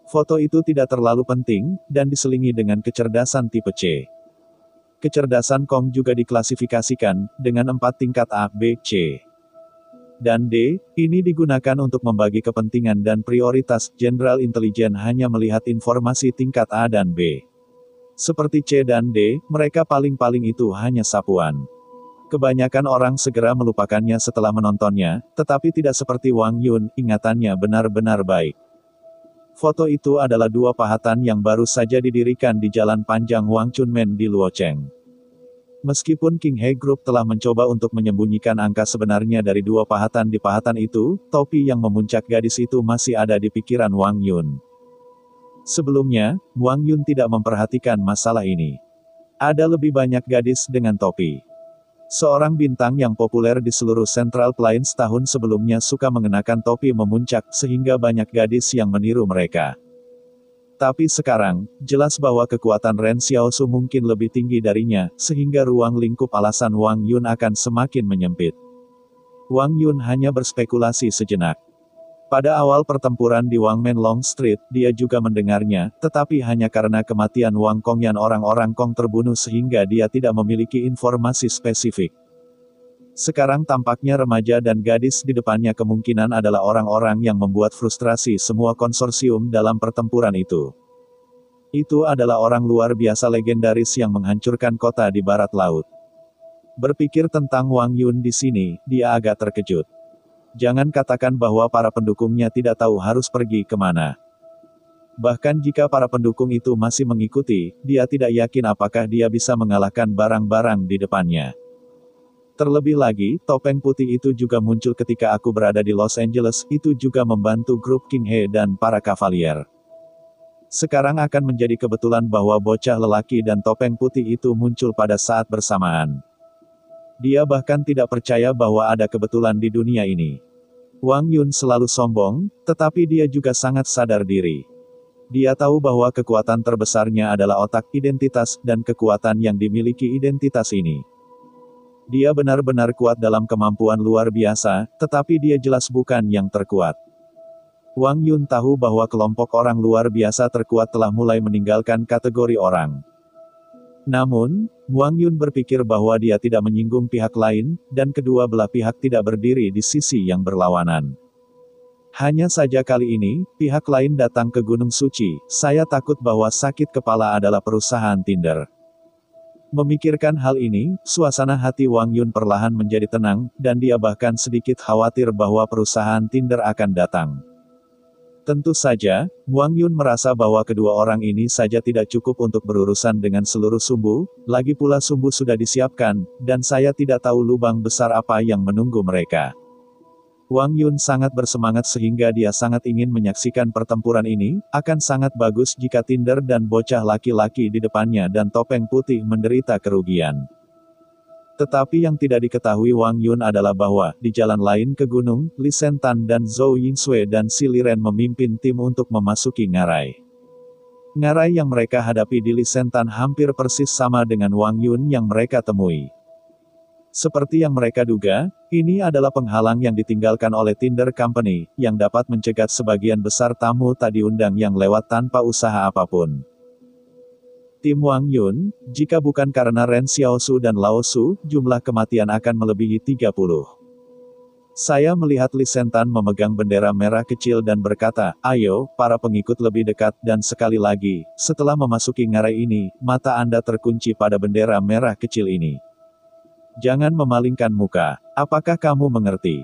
Foto itu tidak terlalu penting, dan diselingi dengan kecerdasan tipe C. Kecerdasan Kong juga diklasifikasikan, dengan 4 tingkat A, B, C, dan D. Ini digunakan untuk membagi kepentingan dan prioritas. Jenderal intelijen hanya melihat informasi tingkat A dan B. Seperti C dan D, mereka paling-paling itu hanya sapuan. Kebanyakan orang segera melupakannya setelah menontonnya, tetapi tidak seperti Wang Yun, ingatannya benar-benar baik. Foto itu adalah 2 pahatan yang baru saja didirikan di Jalan Panjang Wang Chunmen di Luocheng. Meskipun King He Group telah mencoba untuk menyembunyikan angka sebenarnya dari 2 pahatan di pahatan itu, topi yang memuncak gadis itu masih ada di pikiran Wang Yun. Sebelumnya, Wang Yun tidak memperhatikan masalah ini. Ada lebih banyak gadis dengan topi. Seorang bintang yang populer di seluruh Central Plains tahun sebelumnya suka mengenakan topi memuncak sehingga banyak gadis yang meniru mereka. Tapi sekarang, jelas bahwa kekuatan Ren Xiaosu mungkin lebih tinggi darinya, sehingga ruang lingkup alasan Wang Yun akan semakin menyempit. Wang Yun hanya berspekulasi sejenak. Pada awal pertempuran di Wangmen Long Street, dia juga mendengarnya, tetapi hanya karena kematian Wang Kongyan orang-orang Kong terbunuh sehingga dia tidak memiliki informasi spesifik. Sekarang tampaknya remaja dan gadis di depannya kemungkinan adalah orang-orang yang membuat frustrasi semua konsorsium dalam pertempuran itu. Itu adalah orang luar biasa legendaris yang menghancurkan kota di barat laut. Berpikir tentang Wang Yun di sini, dia agak terkejut. Jangan katakan bahwa para pendukungnya tidak tahu harus pergi kemana. Bahkan jika para pendukung itu masih mengikuti, dia tidak yakin apakah dia bisa mengalahkan barang-barang di depannya. Terlebih lagi, topeng putih itu juga muncul ketika aku berada di Los Angeles, itu juga membantu grup King He dan para kavalier. Sekarang akan menjadi kebetulan bahwa bocah lelaki dan topeng putih itu muncul pada saat bersamaan. Dia bahkan tidak percaya bahwa ada kebetulan di dunia ini. Wang Yun selalu sombong, tetapi dia juga sangat sadar diri. Dia tahu bahwa kekuatan terbesarnya adalah otak, identitas, dan kekuatan yang dimiliki identitas ini. Dia benar-benar kuat dalam kemampuan luar biasa, tetapi dia jelas bukan yang terkuat. Wang Yun tahu bahwa kelompok orang luar biasa terkuat telah mulai meninggalkan kategori orang. Namun, Wang Yun berpikir bahwa dia tidak menyinggung pihak lain, dan kedua belah pihak tidak berdiri di sisi yang berlawanan. Hanya saja kali ini, pihak lain datang ke Gunung Suci, saya takut bahwa sakit kepala adalah perusahaan Tinder. Memikirkan hal ini, suasana hati Wang Yun perlahan menjadi tenang, dan dia bahkan sedikit khawatir bahwa perusahaan Tinder akan datang. Tentu saja, Wang Yun merasa bahwa kedua orang ini saja tidak cukup untuk berurusan dengan seluruh sumbu, lagi pula sumbu sudah disiapkan, dan saya tidak tahu lubang besar apa yang menunggu mereka. Wang Yun sangat bersemangat sehingga dia sangat ingin menyaksikan pertempuran ini, akan sangat bagus jika Tinder dan bocah laki-laki di depannya dan topeng putih menderita kerugian. Tetapi yang tidak diketahui Wang Yun adalah bahwa, di jalan lain ke gunung, Li Sentan dan Zhou Yingsui dan Si Liren memimpin tim untuk memasuki ngarai. Ngarai yang mereka hadapi di Li Sentan hampir persis sama dengan Wang Yun yang mereka temui. Seperti yang mereka duga, ini adalah penghalang yang ditinggalkan oleh Tinder Company, yang dapat mencegat sebagian besar tamu tak diundang yang lewat tanpa usaha apapun. Tim Wang Yun, jika bukan karena Ren Xiaosu dan Lao Su, jumlah kematian akan melebihi 30. Saya melihat Li Sentan memegang bendera merah kecil dan berkata, ayo, para pengikut lebih dekat, dan sekali lagi, setelah memasuki ngarai ini, mata Anda terkunci pada bendera merah kecil ini. Jangan memalingkan muka. Apakah kamu mengerti?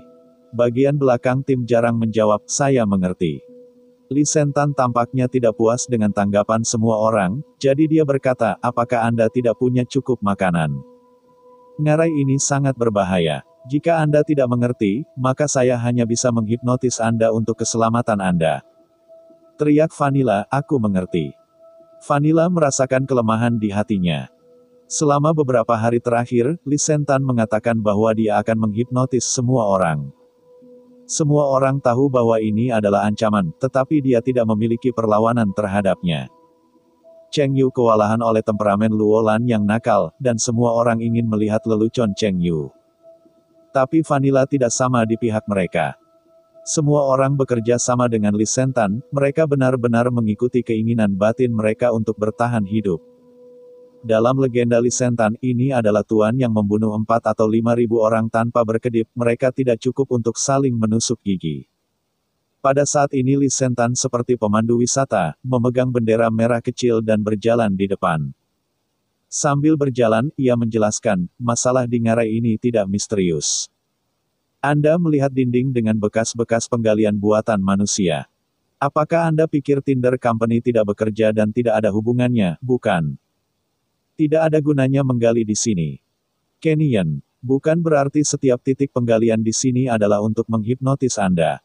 Bagian belakang tim jarang menjawab, saya mengerti. Li Sentan tampaknya tidak puas dengan tanggapan semua orang, jadi dia berkata, apakah Anda tidak punya cukup makanan? Ngarai ini sangat berbahaya. Jika Anda tidak mengerti, maka saya hanya bisa menghipnotis Anda untuk keselamatan Anda. Teriak Vanilla, aku mengerti. Vanilla merasakan kelemahan di hatinya. Selama beberapa hari terakhir, Li Sentan mengatakan bahwa dia akan menghipnotis semua orang. Semua orang tahu bahwa ini adalah ancaman, tetapi dia tidak memiliki perlawanan terhadapnya. Cheng Yu kewalahan oleh temperamen Luolan yang nakal, dan semua orang ingin melihat lelucon Cheng Yu. Tapi Vanilla tidak sama di pihak mereka. Semua orang bekerja sama dengan Li Sentan, mereka benar-benar mengikuti keinginan batin mereka untuk bertahan hidup. Dalam legenda Li Sentan, ini adalah tuan yang membunuh 4 atau 5.000 orang tanpa berkedip, mereka tidak cukup untuk saling menusuk gigi. Pada saat ini Li Sentan seperti pemandu wisata, memegang bendera merah kecil dan berjalan di depan. Sambil berjalan, ia menjelaskan, masalah di ngarai ini tidak misterius. Anda melihat dinding dengan bekas-bekas penggalian buatan manusia. Apakah Anda pikir Tinder Company tidak bekerja dan tidak ada hubungannya? Bukan. Tidak ada gunanya menggali di sini. Kenyan, bukan berarti setiap titik penggalian di sini adalah untuk menghipnotis Anda.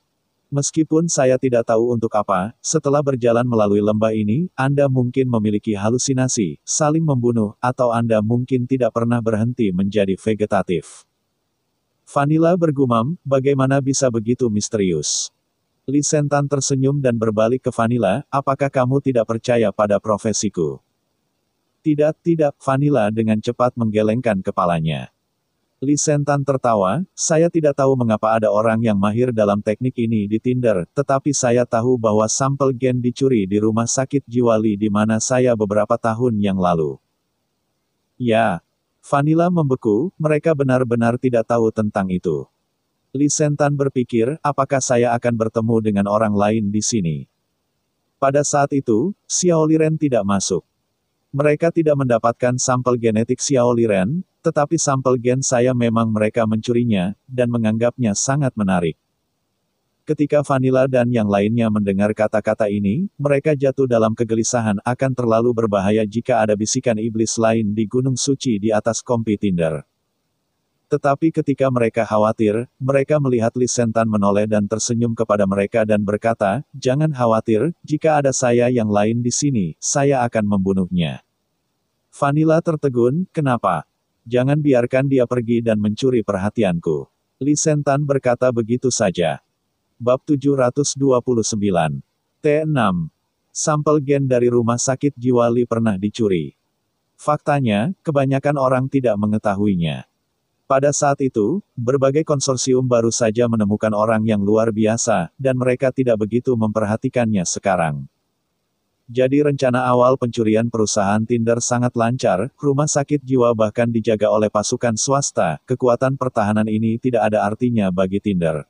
Meskipun saya tidak tahu untuk apa, setelah berjalan melalui lembah ini, Anda mungkin memiliki halusinasi, saling membunuh, atau Anda mungkin tidak pernah berhenti menjadi vegetatif. Vanilla bergumam, bagaimana bisa begitu misterius? Lee Sentan tersenyum dan berbalik ke Vanilla, apakah kamu tidak percaya pada profesiku? Tidak, Vanilla dengan cepat menggelengkan kepalanya. Lee Sentan tertawa, saya tidak tahu mengapa ada orang yang mahir dalam teknik ini di Tinder, tetapi saya tahu bahwa sampel gen dicuri di rumah sakit jiwa Lee di mana saya beberapa tahun yang lalu. Ya. Vanilla membeku, mereka benar-benar tidak tahu tentang itu. Lee Sentan berpikir, apakah saya akan bertemu dengan orang lain di sini? Pada saat itu, Xiao Liren tidak masuk. Mereka tidak mendapatkan sampel genetik Xiao Liren, tetapi sampel gen saya memang mereka mencurinya, dan menganggapnya sangat menarik. Ketika Vanilla dan yang lainnya mendengar kata-kata ini, mereka jatuh dalam kegelisahan akan terlalu berbahaya jika ada bisikan iblis lain di Gunung Suci di atas kompi Tinder. Tetapi ketika mereka khawatir, mereka melihat Lee Sentan menoleh dan tersenyum kepada mereka dan berkata, jangan khawatir, jika ada saya yang lain di sini, saya akan membunuhnya. Vanilla tertegun, kenapa? Jangan biarkan dia pergi dan mencuri perhatianku. Lee Sentan berkata begitu saja. Bab 729. T6. Sampel gen dari rumah sakit jiwa Lee pernah dicuri. Faktanya, kebanyakan orang tidak mengetahuinya. Pada saat itu, berbagai konsorsium baru saja menemukan orang yang luar biasa, dan mereka tidak begitu memperhatikannya sekarang. Jadi rencana awal pencurian perusahaan Tinder sangat lancar, rumah sakit jiwa bahkan dijaga oleh pasukan swasta, kekuatan pertahanan ini tidak ada artinya bagi Tinder.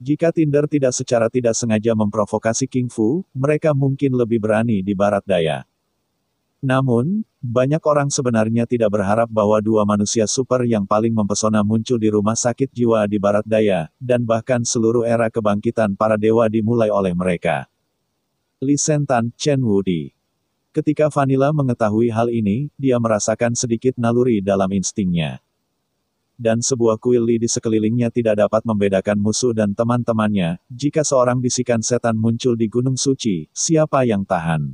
Jika Tinder tidak secara tidak sengaja memprovokasi King Fu, mereka mungkin lebih berani di barat daya. Namun, banyak orang sebenarnya tidak berharap bahwa dua manusia super yang paling mempesona muncul di rumah sakit jiwa di barat daya, dan bahkan seluruh era kebangkitan para dewa dimulai oleh mereka. Lee Sentan, Chen Wudi. Ketika Vanilla mengetahui hal ini, dia merasakan sedikit naluri dalam instingnya. Dan sebuah kuil Lee di sekelilingnya tidak dapat membedakan musuh dan teman-temannya, jika seorang bisikan setan muncul di Gunung Suci, siapa yang tahan?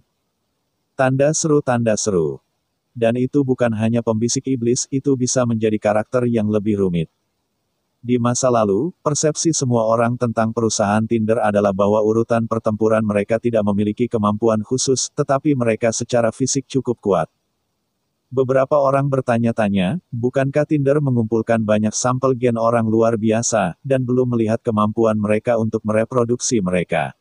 Tanda seru. Dan itu bukan hanya pembisik iblis, itu bisa menjadi karakter yang lebih rumit. Di masa lalu, persepsi semua orang tentang perusahaan Tinder adalah bahwa urutan pertempuran mereka tidak memiliki kemampuan khusus, tetapi mereka secara fisik cukup kuat. Beberapa orang bertanya-tanya, bukankah Tinder mengumpulkan banyak sampel gen orang luar biasa, dan belum melihat kemampuan mereka untuk mereproduksi mereka?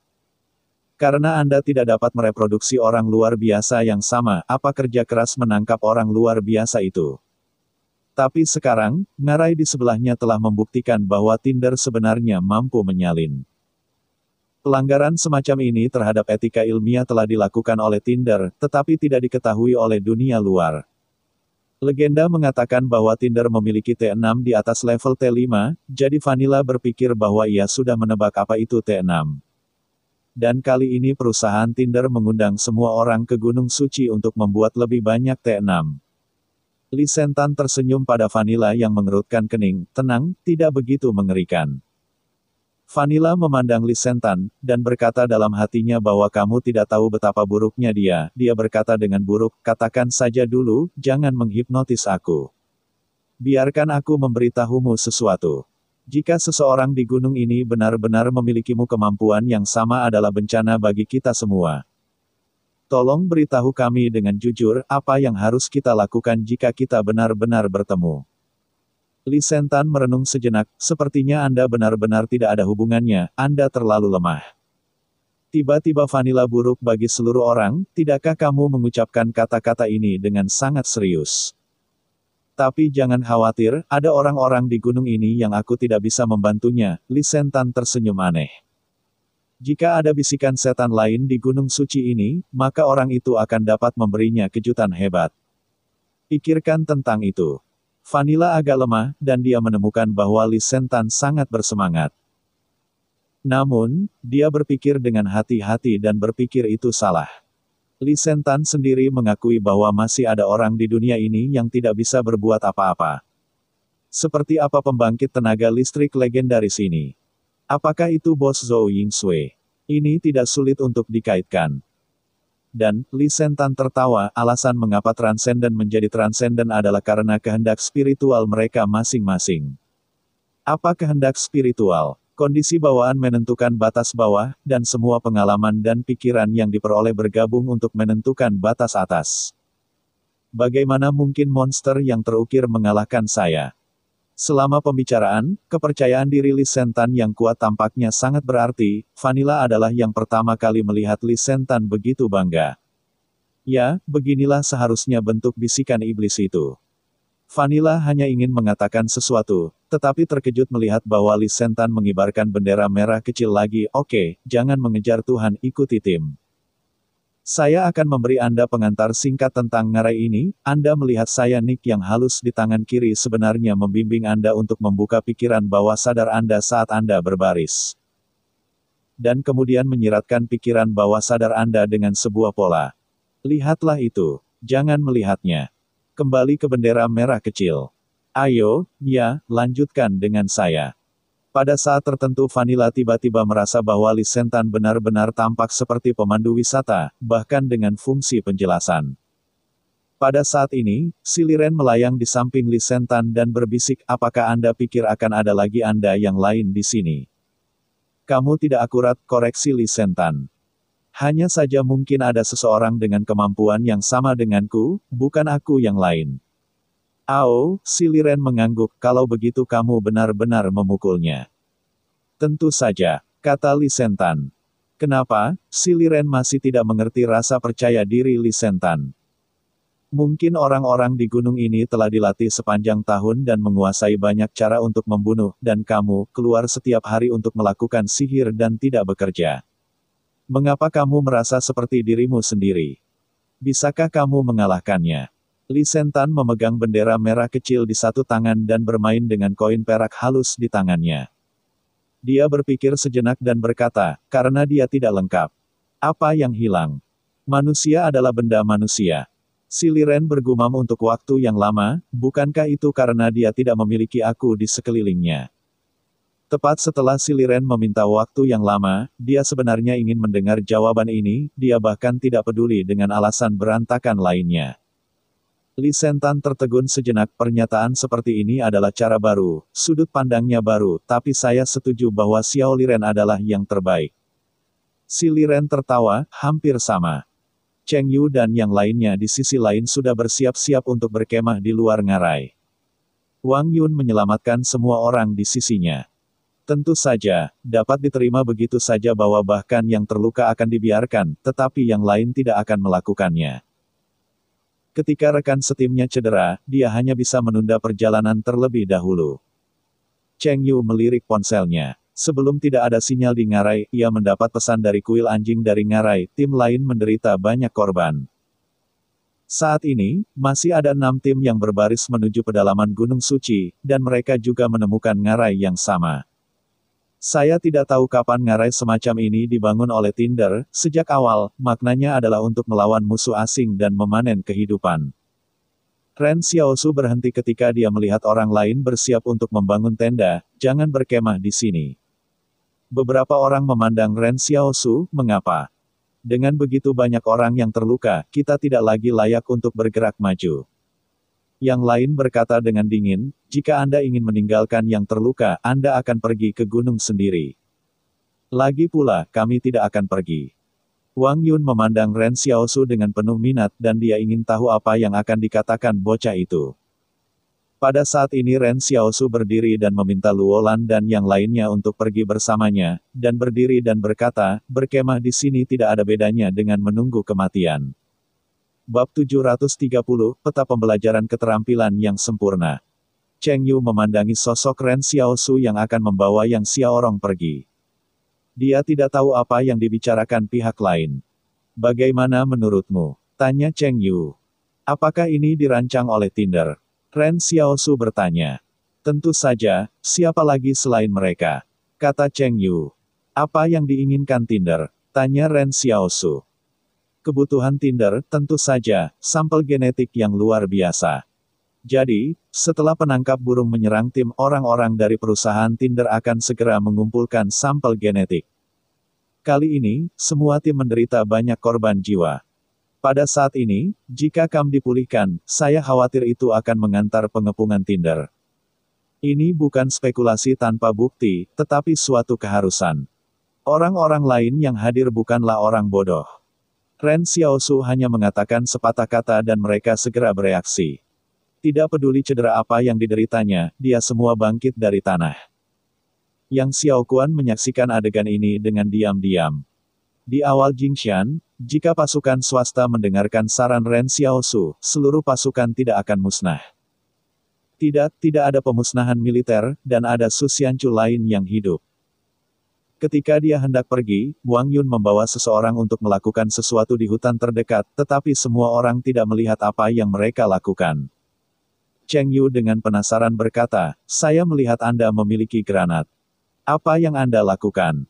Karena Anda tidak dapat mereproduksi orang luar biasa yang sama, apa kerja keras menangkap orang luar biasa itu? Tapi sekarang, ngarai di sebelahnya telah membuktikan bahwa Tinder sebenarnya mampu menyalin. Pelanggaran semacam ini terhadap etika ilmiah telah dilakukan oleh Tinder, tetapi tidak diketahui oleh dunia luar. Legenda mengatakan bahwa Tinder memiliki T6 di atas level T5, jadi Vanilla berpikir bahwa ia sudah menebak apa itu T6. Dan kali ini perusahaan Tinder mengundang semua orang ke Gunung Suci untuk membuat lebih banyak T6. Lee Sentan tersenyum pada Vanilla yang mengerutkan kening, tenang, tidak begitu mengerikan. Vanilla memandang Lee Sentan, dan berkata dalam hatinya bahwa kamu tidak tahu betapa buruknya dia berkata dengan buruk, katakan saja dulu, jangan menghipnotis aku. Biarkan aku memberitahumu sesuatu. Jika seseorang di gunung ini benar-benar memilikimu kemampuan yang sama adalah bencana bagi kita semua. Tolong beritahu kami dengan jujur, apa yang harus kita lakukan jika kita benar-benar bertemu. Lee Sentan merenung sejenak, sepertinya Anda benar-benar tidak ada hubungannya, Anda terlalu lemah. Tiba-tiba Vanilla buruk bagi seluruh orang, tidakkah kamu mengucapkan kata-kata ini dengan sangat serius? Tapi jangan khawatir, ada orang-orang di gunung ini yang aku tidak bisa membantunya, Lee Sentan tersenyum aneh. Jika ada bisikan setan lain di Gunung Suci ini, maka orang itu akan dapat memberinya kejutan hebat. Pikirkan tentang itu. Vanilla agak lemah, dan dia menemukan bahwa Lee Sentan sangat bersemangat. Namun, dia berpikir dengan hati-hati dan berpikir itu salah. Lee Sentan sendiri mengakui bahwa masih ada orang di dunia ini yang tidak bisa berbuat apa-apa. Seperti apa pembangkit tenaga listrik legendaris ini? Apakah itu bos Zhou Yingsui? Ini tidak sulit untuk dikaitkan. Dan, Li Sentan tertawa, alasan mengapa transenden menjadi transenden adalah karena kehendak spiritual mereka masing-masing. Apa kehendak spiritual? Kondisi bawaan menentukan batas bawah, dan semua pengalaman dan pikiran yang diperoleh bergabung untuk menentukan batas atas. Bagaimana mungkin monster yang terukir mengalahkan saya? Selama pembicaraan, kepercayaan diri Li Sentan yang kuat tampaknya sangat berarti. Vanilla adalah yang pertama kali melihat Li Sentan begitu bangga. Ya, beginilah seharusnya bentuk bisikan iblis itu. Vanilla hanya ingin mengatakan sesuatu, tetapi terkejut melihat bahwa Li Sentan mengibarkan bendera merah kecil lagi. Oke, jangan mengejar Tuhan, ikuti tim. Saya akan memberi Anda pengantar singkat tentang ngarai ini. Anda melihat saya Nick yang halus di tangan kiri sebenarnya membimbing Anda untuk membuka pikiran bawah sadar Anda saat Anda berbaris. Dan kemudian menyiratkan pikiran bawah sadar Anda dengan sebuah pola. Lihatlah itu. Jangan melihatnya. Kembali ke bendera merah kecil. Ayo, ya, lanjutkan dengan saya. Pada saat tertentu Vanilla tiba-tiba merasa bahwa Li Sentan benar-benar tampak seperti pemandu wisata, bahkan dengan fungsi penjelasan. Pada saat ini, si Liren melayang di samping Li Sentan dan berbisik, apakah Anda pikir akan ada lagi Anda yang lain di sini? Kamu tidak akurat, koreksi Li Sentan. Hanya saja mungkin ada seseorang dengan kemampuan yang sama denganku, bukan aku yang lain. Ao, si Liren mengangguk, kalau begitu kamu benar-benar memukulnya. Tentu saja, kata Li Sentan. Kenapa, si Liren masih tidak mengerti rasa percaya diri Li Sentan. Mungkin orang-orang di gunung ini telah dilatih sepanjang tahun dan menguasai banyak cara untuk membunuh, dan kamu keluar setiap hari untuk melakukan sihir dan tidak bekerja. Mengapa kamu merasa seperti dirimu sendiri? Bisakah kamu mengalahkannya? Li Sentan memegang bendera merah kecil di satu tangan dan bermain dengan koin perak halus di tangannya. Dia berpikir sejenak dan berkata, karena dia tidak lengkap. Apa yang hilang? Manusia adalah benda manusia. Si Liren bergumam untuk waktu yang lama, bukankah itu karena dia tidak memiliki aku di sekelilingnya? Tepat setelah si Liren meminta waktu yang lama, dia sebenarnya ingin mendengar jawaban ini, dia bahkan tidak peduli dengan alasan berantakan lainnya. Li Sentan tertegun sejenak, pernyataan seperti ini adalah cara baru, sudut pandangnya baru, tapi saya setuju bahwa Xiao Liren adalah yang terbaik. Si Liren tertawa, hampir sama. Cheng Yu dan yang lainnya di sisi lain sudah bersiap-siap untuk berkemah di luar ngarai. Wang Yun menyelamatkan semua orang di sisinya. Tentu saja, dapat diterima begitu saja bahwa bahkan yang terluka akan dibiarkan, tetapi yang lain tidak akan melakukannya. Ketika rekan setimnya cedera, dia hanya bisa menunda perjalanan terlebih dahulu. Cheng Yu melirik ponselnya. Sebelum tidak ada sinyal di ngarai, ia mendapat pesan dari kuil anjing dari ngarai, tim lain menderita banyak korban. Saat ini, masih ada 6 tim yang berbaris menuju pedalaman Gunung Suci, dan mereka juga menemukan ngarai yang sama. Saya tidak tahu kapan ngarai semacam ini dibangun oleh Tinder, sejak awal, maknanya adalah untuk melawan musuh asing dan memanen kehidupan. Ren Xiaosu berhenti ketika dia melihat orang lain bersiap untuk membangun tenda, jangan berkemah di sini. Beberapa orang memandang Ren Xiaosu, mengapa? Dengan begitu banyak orang yang terluka, kita tidak lagi layak untuk bergerak maju. Yang lain berkata dengan dingin, jika Anda ingin meninggalkan yang terluka, Anda akan pergi ke gunung sendiri. Lagi pula, kami tidak akan pergi. Wang Yun memandang Ren Xiaosu dengan penuh minat dan dia ingin tahu apa yang akan dikatakan bocah itu. Pada saat ini Ren Xiaosu berdiri dan meminta Luolan dan yang lainnya untuk pergi bersamanya, dan berdiri dan berkata, berkemah di sini tidak ada bedanya dengan menunggu kematian. Bab 730, Peta Pembelajaran Keterampilan yang Sempurna. Cheng Yu memandangi sosok Ren Xiaosu yang akan membawa Yang Xiaorong pergi. Dia tidak tahu apa yang dibicarakan pihak lain. Bagaimana menurutmu? Tanya Cheng Yu. Apakah ini dirancang oleh Tinder? Ren Xiaosu bertanya. Tentu saja, siapa lagi selain mereka? Kata Cheng Yu. Apa yang diinginkan Tinder? Tanya Ren Xiaosu. Kebutuhan Tinder, tentu saja, sampel genetik yang luar biasa. Jadi, setelah penangkap burung menyerang tim, orang-orang dari perusahaan Tinder akan segera mengumpulkan sampel genetik. Kali ini, semua tim menderita banyak korban jiwa. Pada saat ini, jika Kam dipulihkan, saya khawatir itu akan mengantar pengepungan Tinder. Ini bukan spekulasi tanpa bukti, tetapi suatu keharusan. Orang-orang lain yang hadir bukanlah orang bodoh. Ren Xiaosu hanya mengatakan sepatah kata dan mereka segera bereaksi. Tidak peduli cedera apa yang dideritanya, dia semua bangkit dari tanah. Yang Xiao Kuan menyaksikan adegan ini dengan diam-diam. Di awal Jingxian, jika pasukan swasta mendengarkan saran Ren Xiaosu, seluruh pasukan tidak akan musnah. Tidak ada pemusnahan militer, dan ada Su Xianchu lain yang hidup. Ketika dia hendak pergi, Wang Yun membawa seseorang untuk melakukan sesuatu di hutan terdekat, tetapi semua orang tidak melihat apa yang mereka lakukan. Cheng Yu dengan penasaran berkata, "Saya melihat Anda memiliki granat. Apa yang Anda lakukan?"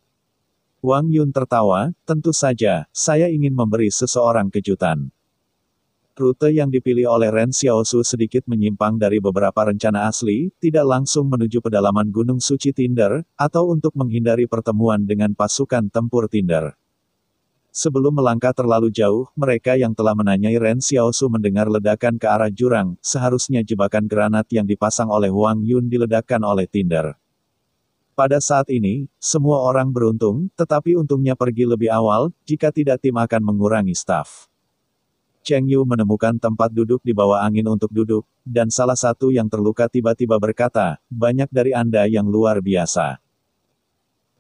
Wang Yun tertawa, "Tentu saja, saya ingin memberi seseorang kejutan." Rute yang dipilih oleh Ren Xiaosu sedikit menyimpang dari beberapa rencana asli, tidak langsung menuju pedalaman Gunung Suci Tinder, atau untuk menghindari pertemuan dengan pasukan tempur Tinder. Sebelum melangkah terlalu jauh, mereka yang telah menanyai Ren Xiaosu mendengar ledakan ke arah jurang, seharusnya jebakan granat yang dipasang oleh Wang Yun diledakkan oleh Tinder. Pada saat ini, semua orang beruntung, tetapi untungnya pergi lebih awal, jika tidak tim akan mengurangi staf. Cheng Yu menemukan tempat duduk di bawah angin untuk duduk, dan salah satu yang terluka tiba-tiba berkata, "Banyak dari Anda yang luar biasa.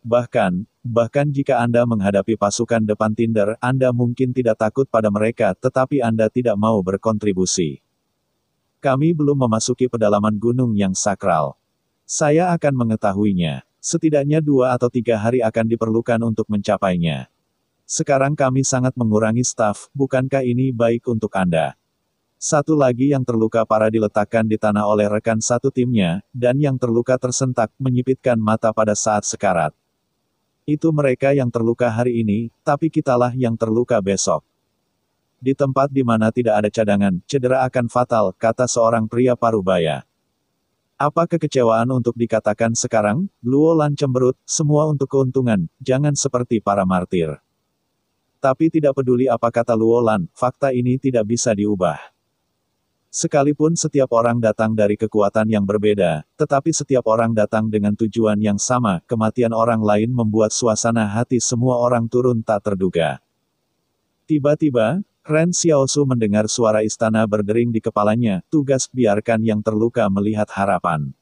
Bahkan jika Anda menghadapi pasukan depan Tinder, Anda mungkin tidak takut pada mereka, tetapi Anda tidak mau berkontribusi. Kami belum memasuki pedalaman gunung yang sakral. Saya akan mengetahuinya. Setidaknya 2 atau 3 hari akan diperlukan untuk mencapainya. Sekarang kami sangat mengurangi staf, bukankah ini baik untuk Anda?" Satu lagi yang terluka parah diletakkan di tanah oleh rekan satu timnya, dan yang terluka tersentak, menyipitkan mata pada saat sekarat. "Itu mereka yang terluka hari ini, tapi kitalah yang terluka besok. Di tempat di mana tidak ada cadangan, cedera akan fatal," kata seorang pria parubaya. "Apa kekecewaan untuk dikatakan sekarang?" Luo Lan cemberut, "Semua untuk keuntungan, jangan seperti para martir." Tapi tidak peduli apa kata Luo Lan, fakta ini tidak bisa diubah. Sekalipun setiap orang datang dari kekuatan yang berbeda, tetapi setiap orang datang dengan tujuan yang sama, kematian orang lain membuat suasana hati semua orang turun tak terduga. Tiba-tiba, Ren Xiaosu mendengar suara istana berdering di kepalanya, "Tugas biarkan yang terluka melihat harapan."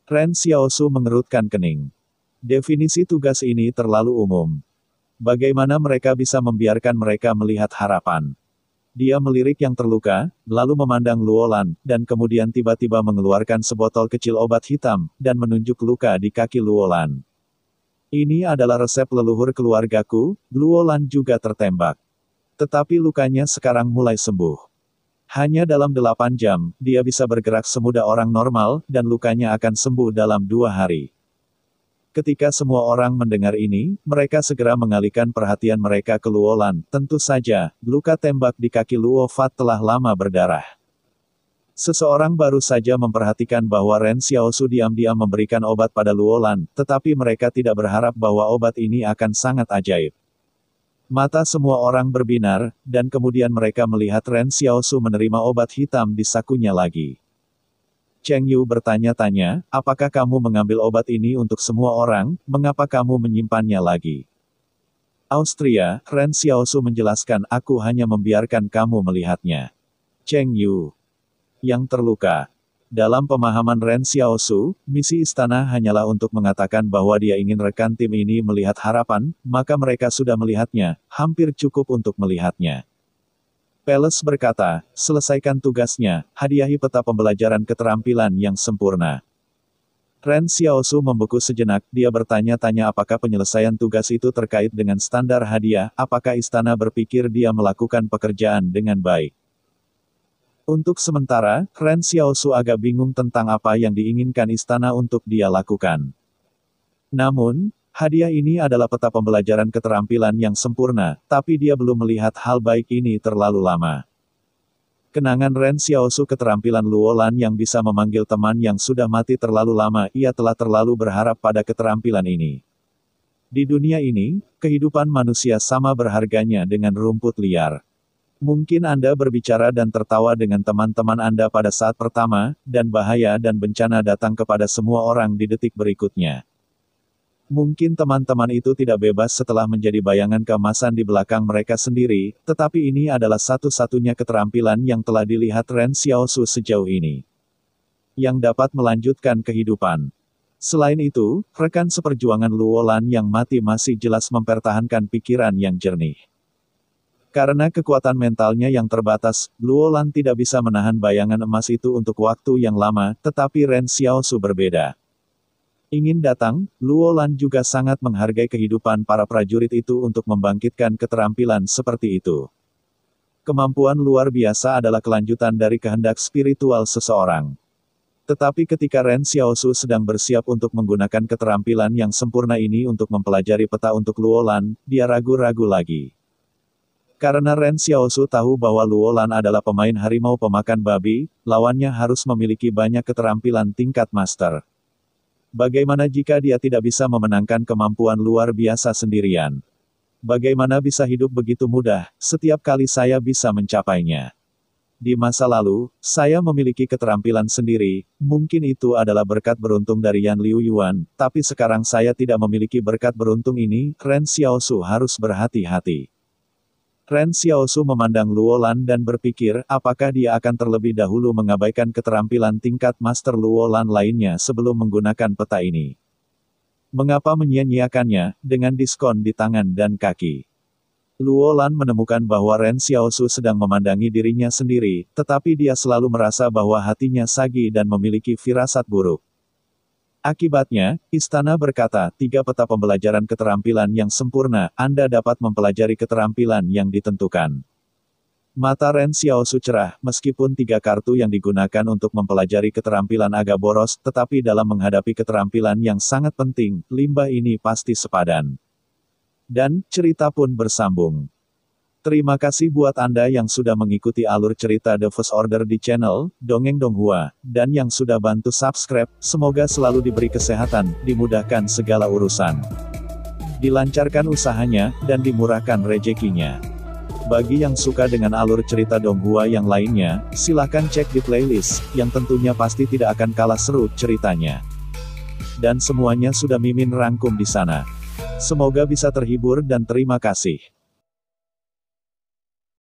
Ren Xiaosu mengerutkan kening. Definisi tugas ini terlalu umum. Bagaimana mereka bisa membiarkan mereka melihat harapan? Dia melirik yang terluka, lalu memandang Luo Lan, dan kemudian tiba-tiba mengeluarkan sebotol kecil obat hitam, dan menunjuk luka di kaki Luo Lan. "Ini adalah resep leluhur keluargaku." Luo Lan juga tertembak. Tetapi lukanya sekarang mulai sembuh. Hanya dalam 8 jam, dia bisa bergerak semudah orang normal, dan lukanya akan sembuh dalam 2 hari. Ketika semua orang mendengar ini, mereka segera mengalihkan perhatian mereka ke Luo Lan. Tentu saja, luka tembak di kaki Luo Fat telah lama berdarah. Seseorang baru saja memperhatikan bahwa Ren Xiaosu diam-diam memberikan obat pada Luo Lan, tetapi mereka tidak berharap bahwa obat ini akan sangat ajaib. Mata semua orang berbinar, dan kemudian mereka melihat Ren Xiaosu menerima obat hitam di sakunya lagi. Cheng Yu bertanya-tanya, "Apakah kamu mengambil obat ini untuk semua orang? Mengapa kamu menyimpannya lagi?" "Austria," Ren Xiaosu menjelaskan, "aku hanya membiarkan kamu melihatnya." Cheng Yu yang terluka. Dalam pemahaman Ren Xiaosu, misi istana hanyalah untuk mengatakan bahwa dia ingin rekan tim ini melihat harapan, maka mereka sudah melihatnya, hampir cukup untuk melihatnya. Peles berkata, "Selesaikan tugasnya, hadiahi peta pembelajaran keterampilan yang sempurna." Ren Xiaosu membeku sejenak, dia bertanya-tanya apakah penyelesaian tugas itu terkait dengan standar hadiah, apakah istana berpikir dia melakukan pekerjaan dengan baik. Untuk sementara, Ren Xiaosu agak bingung tentang apa yang diinginkan istana untuk dia lakukan. Namun, hadiah ini adalah peta pembelajaran keterampilan yang sempurna, tapi dia belum melihat hal baik ini terlalu lama. Kenangan Ren Xiaosu keterampilan Luolan yang bisa memanggil teman yang sudah mati terlalu lama, ia telah terlalu berharap pada keterampilan ini. Di dunia ini, kehidupan manusia sama berharganya dengan rumput liar. Mungkin Anda berbicara dan tertawa dengan teman-teman Anda pada saat pertama, dan bahaya dan bencana datang kepada semua orang di detik berikutnya. Mungkin teman-teman itu tidak bebas setelah menjadi bayangan keemasan di belakang mereka sendiri, tetapi ini adalah satu-satunya keterampilan yang telah dilihat Ren Xiaosu sejauh ini, yang dapat melanjutkan kehidupan. Selain itu, rekan seperjuangan Luolan yang mati masih jelas mempertahankan pikiran yang jernih. Karena kekuatan mentalnya yang terbatas, Luolan tidak bisa menahan bayangan emas itu untuk waktu yang lama, tetapi Ren Xiaosu berbeda. Ingin datang, Luolan juga sangat menghargai kehidupan para prajurit itu untuk membangkitkan keterampilan seperti itu. Kemampuan luar biasa adalah kelanjutan dari kehendak spiritual seseorang. Tetapi ketika Ren Xiaosu sedang bersiap untuk menggunakan keterampilan yang sempurna ini untuk mempelajari peta untuk Luolan, dia ragu-ragu lagi. Karena Ren Xiaosu tahu bahwa Luolan adalah pemain harimau pemakan babi, lawannya harus memiliki banyak keterampilan tingkat master. Bagaimana jika dia tidak bisa memenangkan kemampuan luar biasa sendirian? Bagaimana bisa hidup begitu mudah, setiap kali saya bisa mencapainya? Di masa lalu, saya memiliki keterampilan sendiri, mungkin itu adalah berkat beruntung dari Yan Liu Yuan, tapi sekarang saya tidak memiliki berkat beruntung ini, Ren Xiaosu harus berhati-hati. Ren Xiaosu memandang Luolan dan berpikir, apakah dia akan terlebih dahulu mengabaikan keterampilan tingkat Master Luolan lainnya sebelum menggunakan peta ini. Mengapa menyia-nyiakannya, dengan diskon di tangan dan kaki? Luolan menemukan bahwa Ren Xiaosu sedang memandangi dirinya sendiri, tetapi dia selalu merasa bahwa hatinya sagi dan memiliki firasat buruk. Akibatnya, istana berkata, 3 peta pembelajaran keterampilan yang sempurna, Anda dapat mempelajari keterampilan yang ditentukan. Mata Ren Xiaosu cerah, meskipun 3 kartu yang digunakan untuk mempelajari keterampilan agak boros, tetapi dalam menghadapi keterampilan yang sangat penting, limbah ini pasti sepadan. Dan, cerita pun bersambung. Terima kasih buat Anda yang sudah mengikuti alur cerita The First Order di channel Dongeng Donghua, dan yang sudah bantu subscribe. Semoga selalu diberi kesehatan, dimudahkan segala urusan, dilancarkan usahanya, dan dimurahkan rezekinya. Bagi yang suka dengan alur cerita Donghua yang lainnya, silahkan cek di playlist, yang tentunya pasti tidak akan kalah seru ceritanya. Dan semuanya sudah Mimin rangkum di sana. Semoga bisa terhibur dan terima kasih.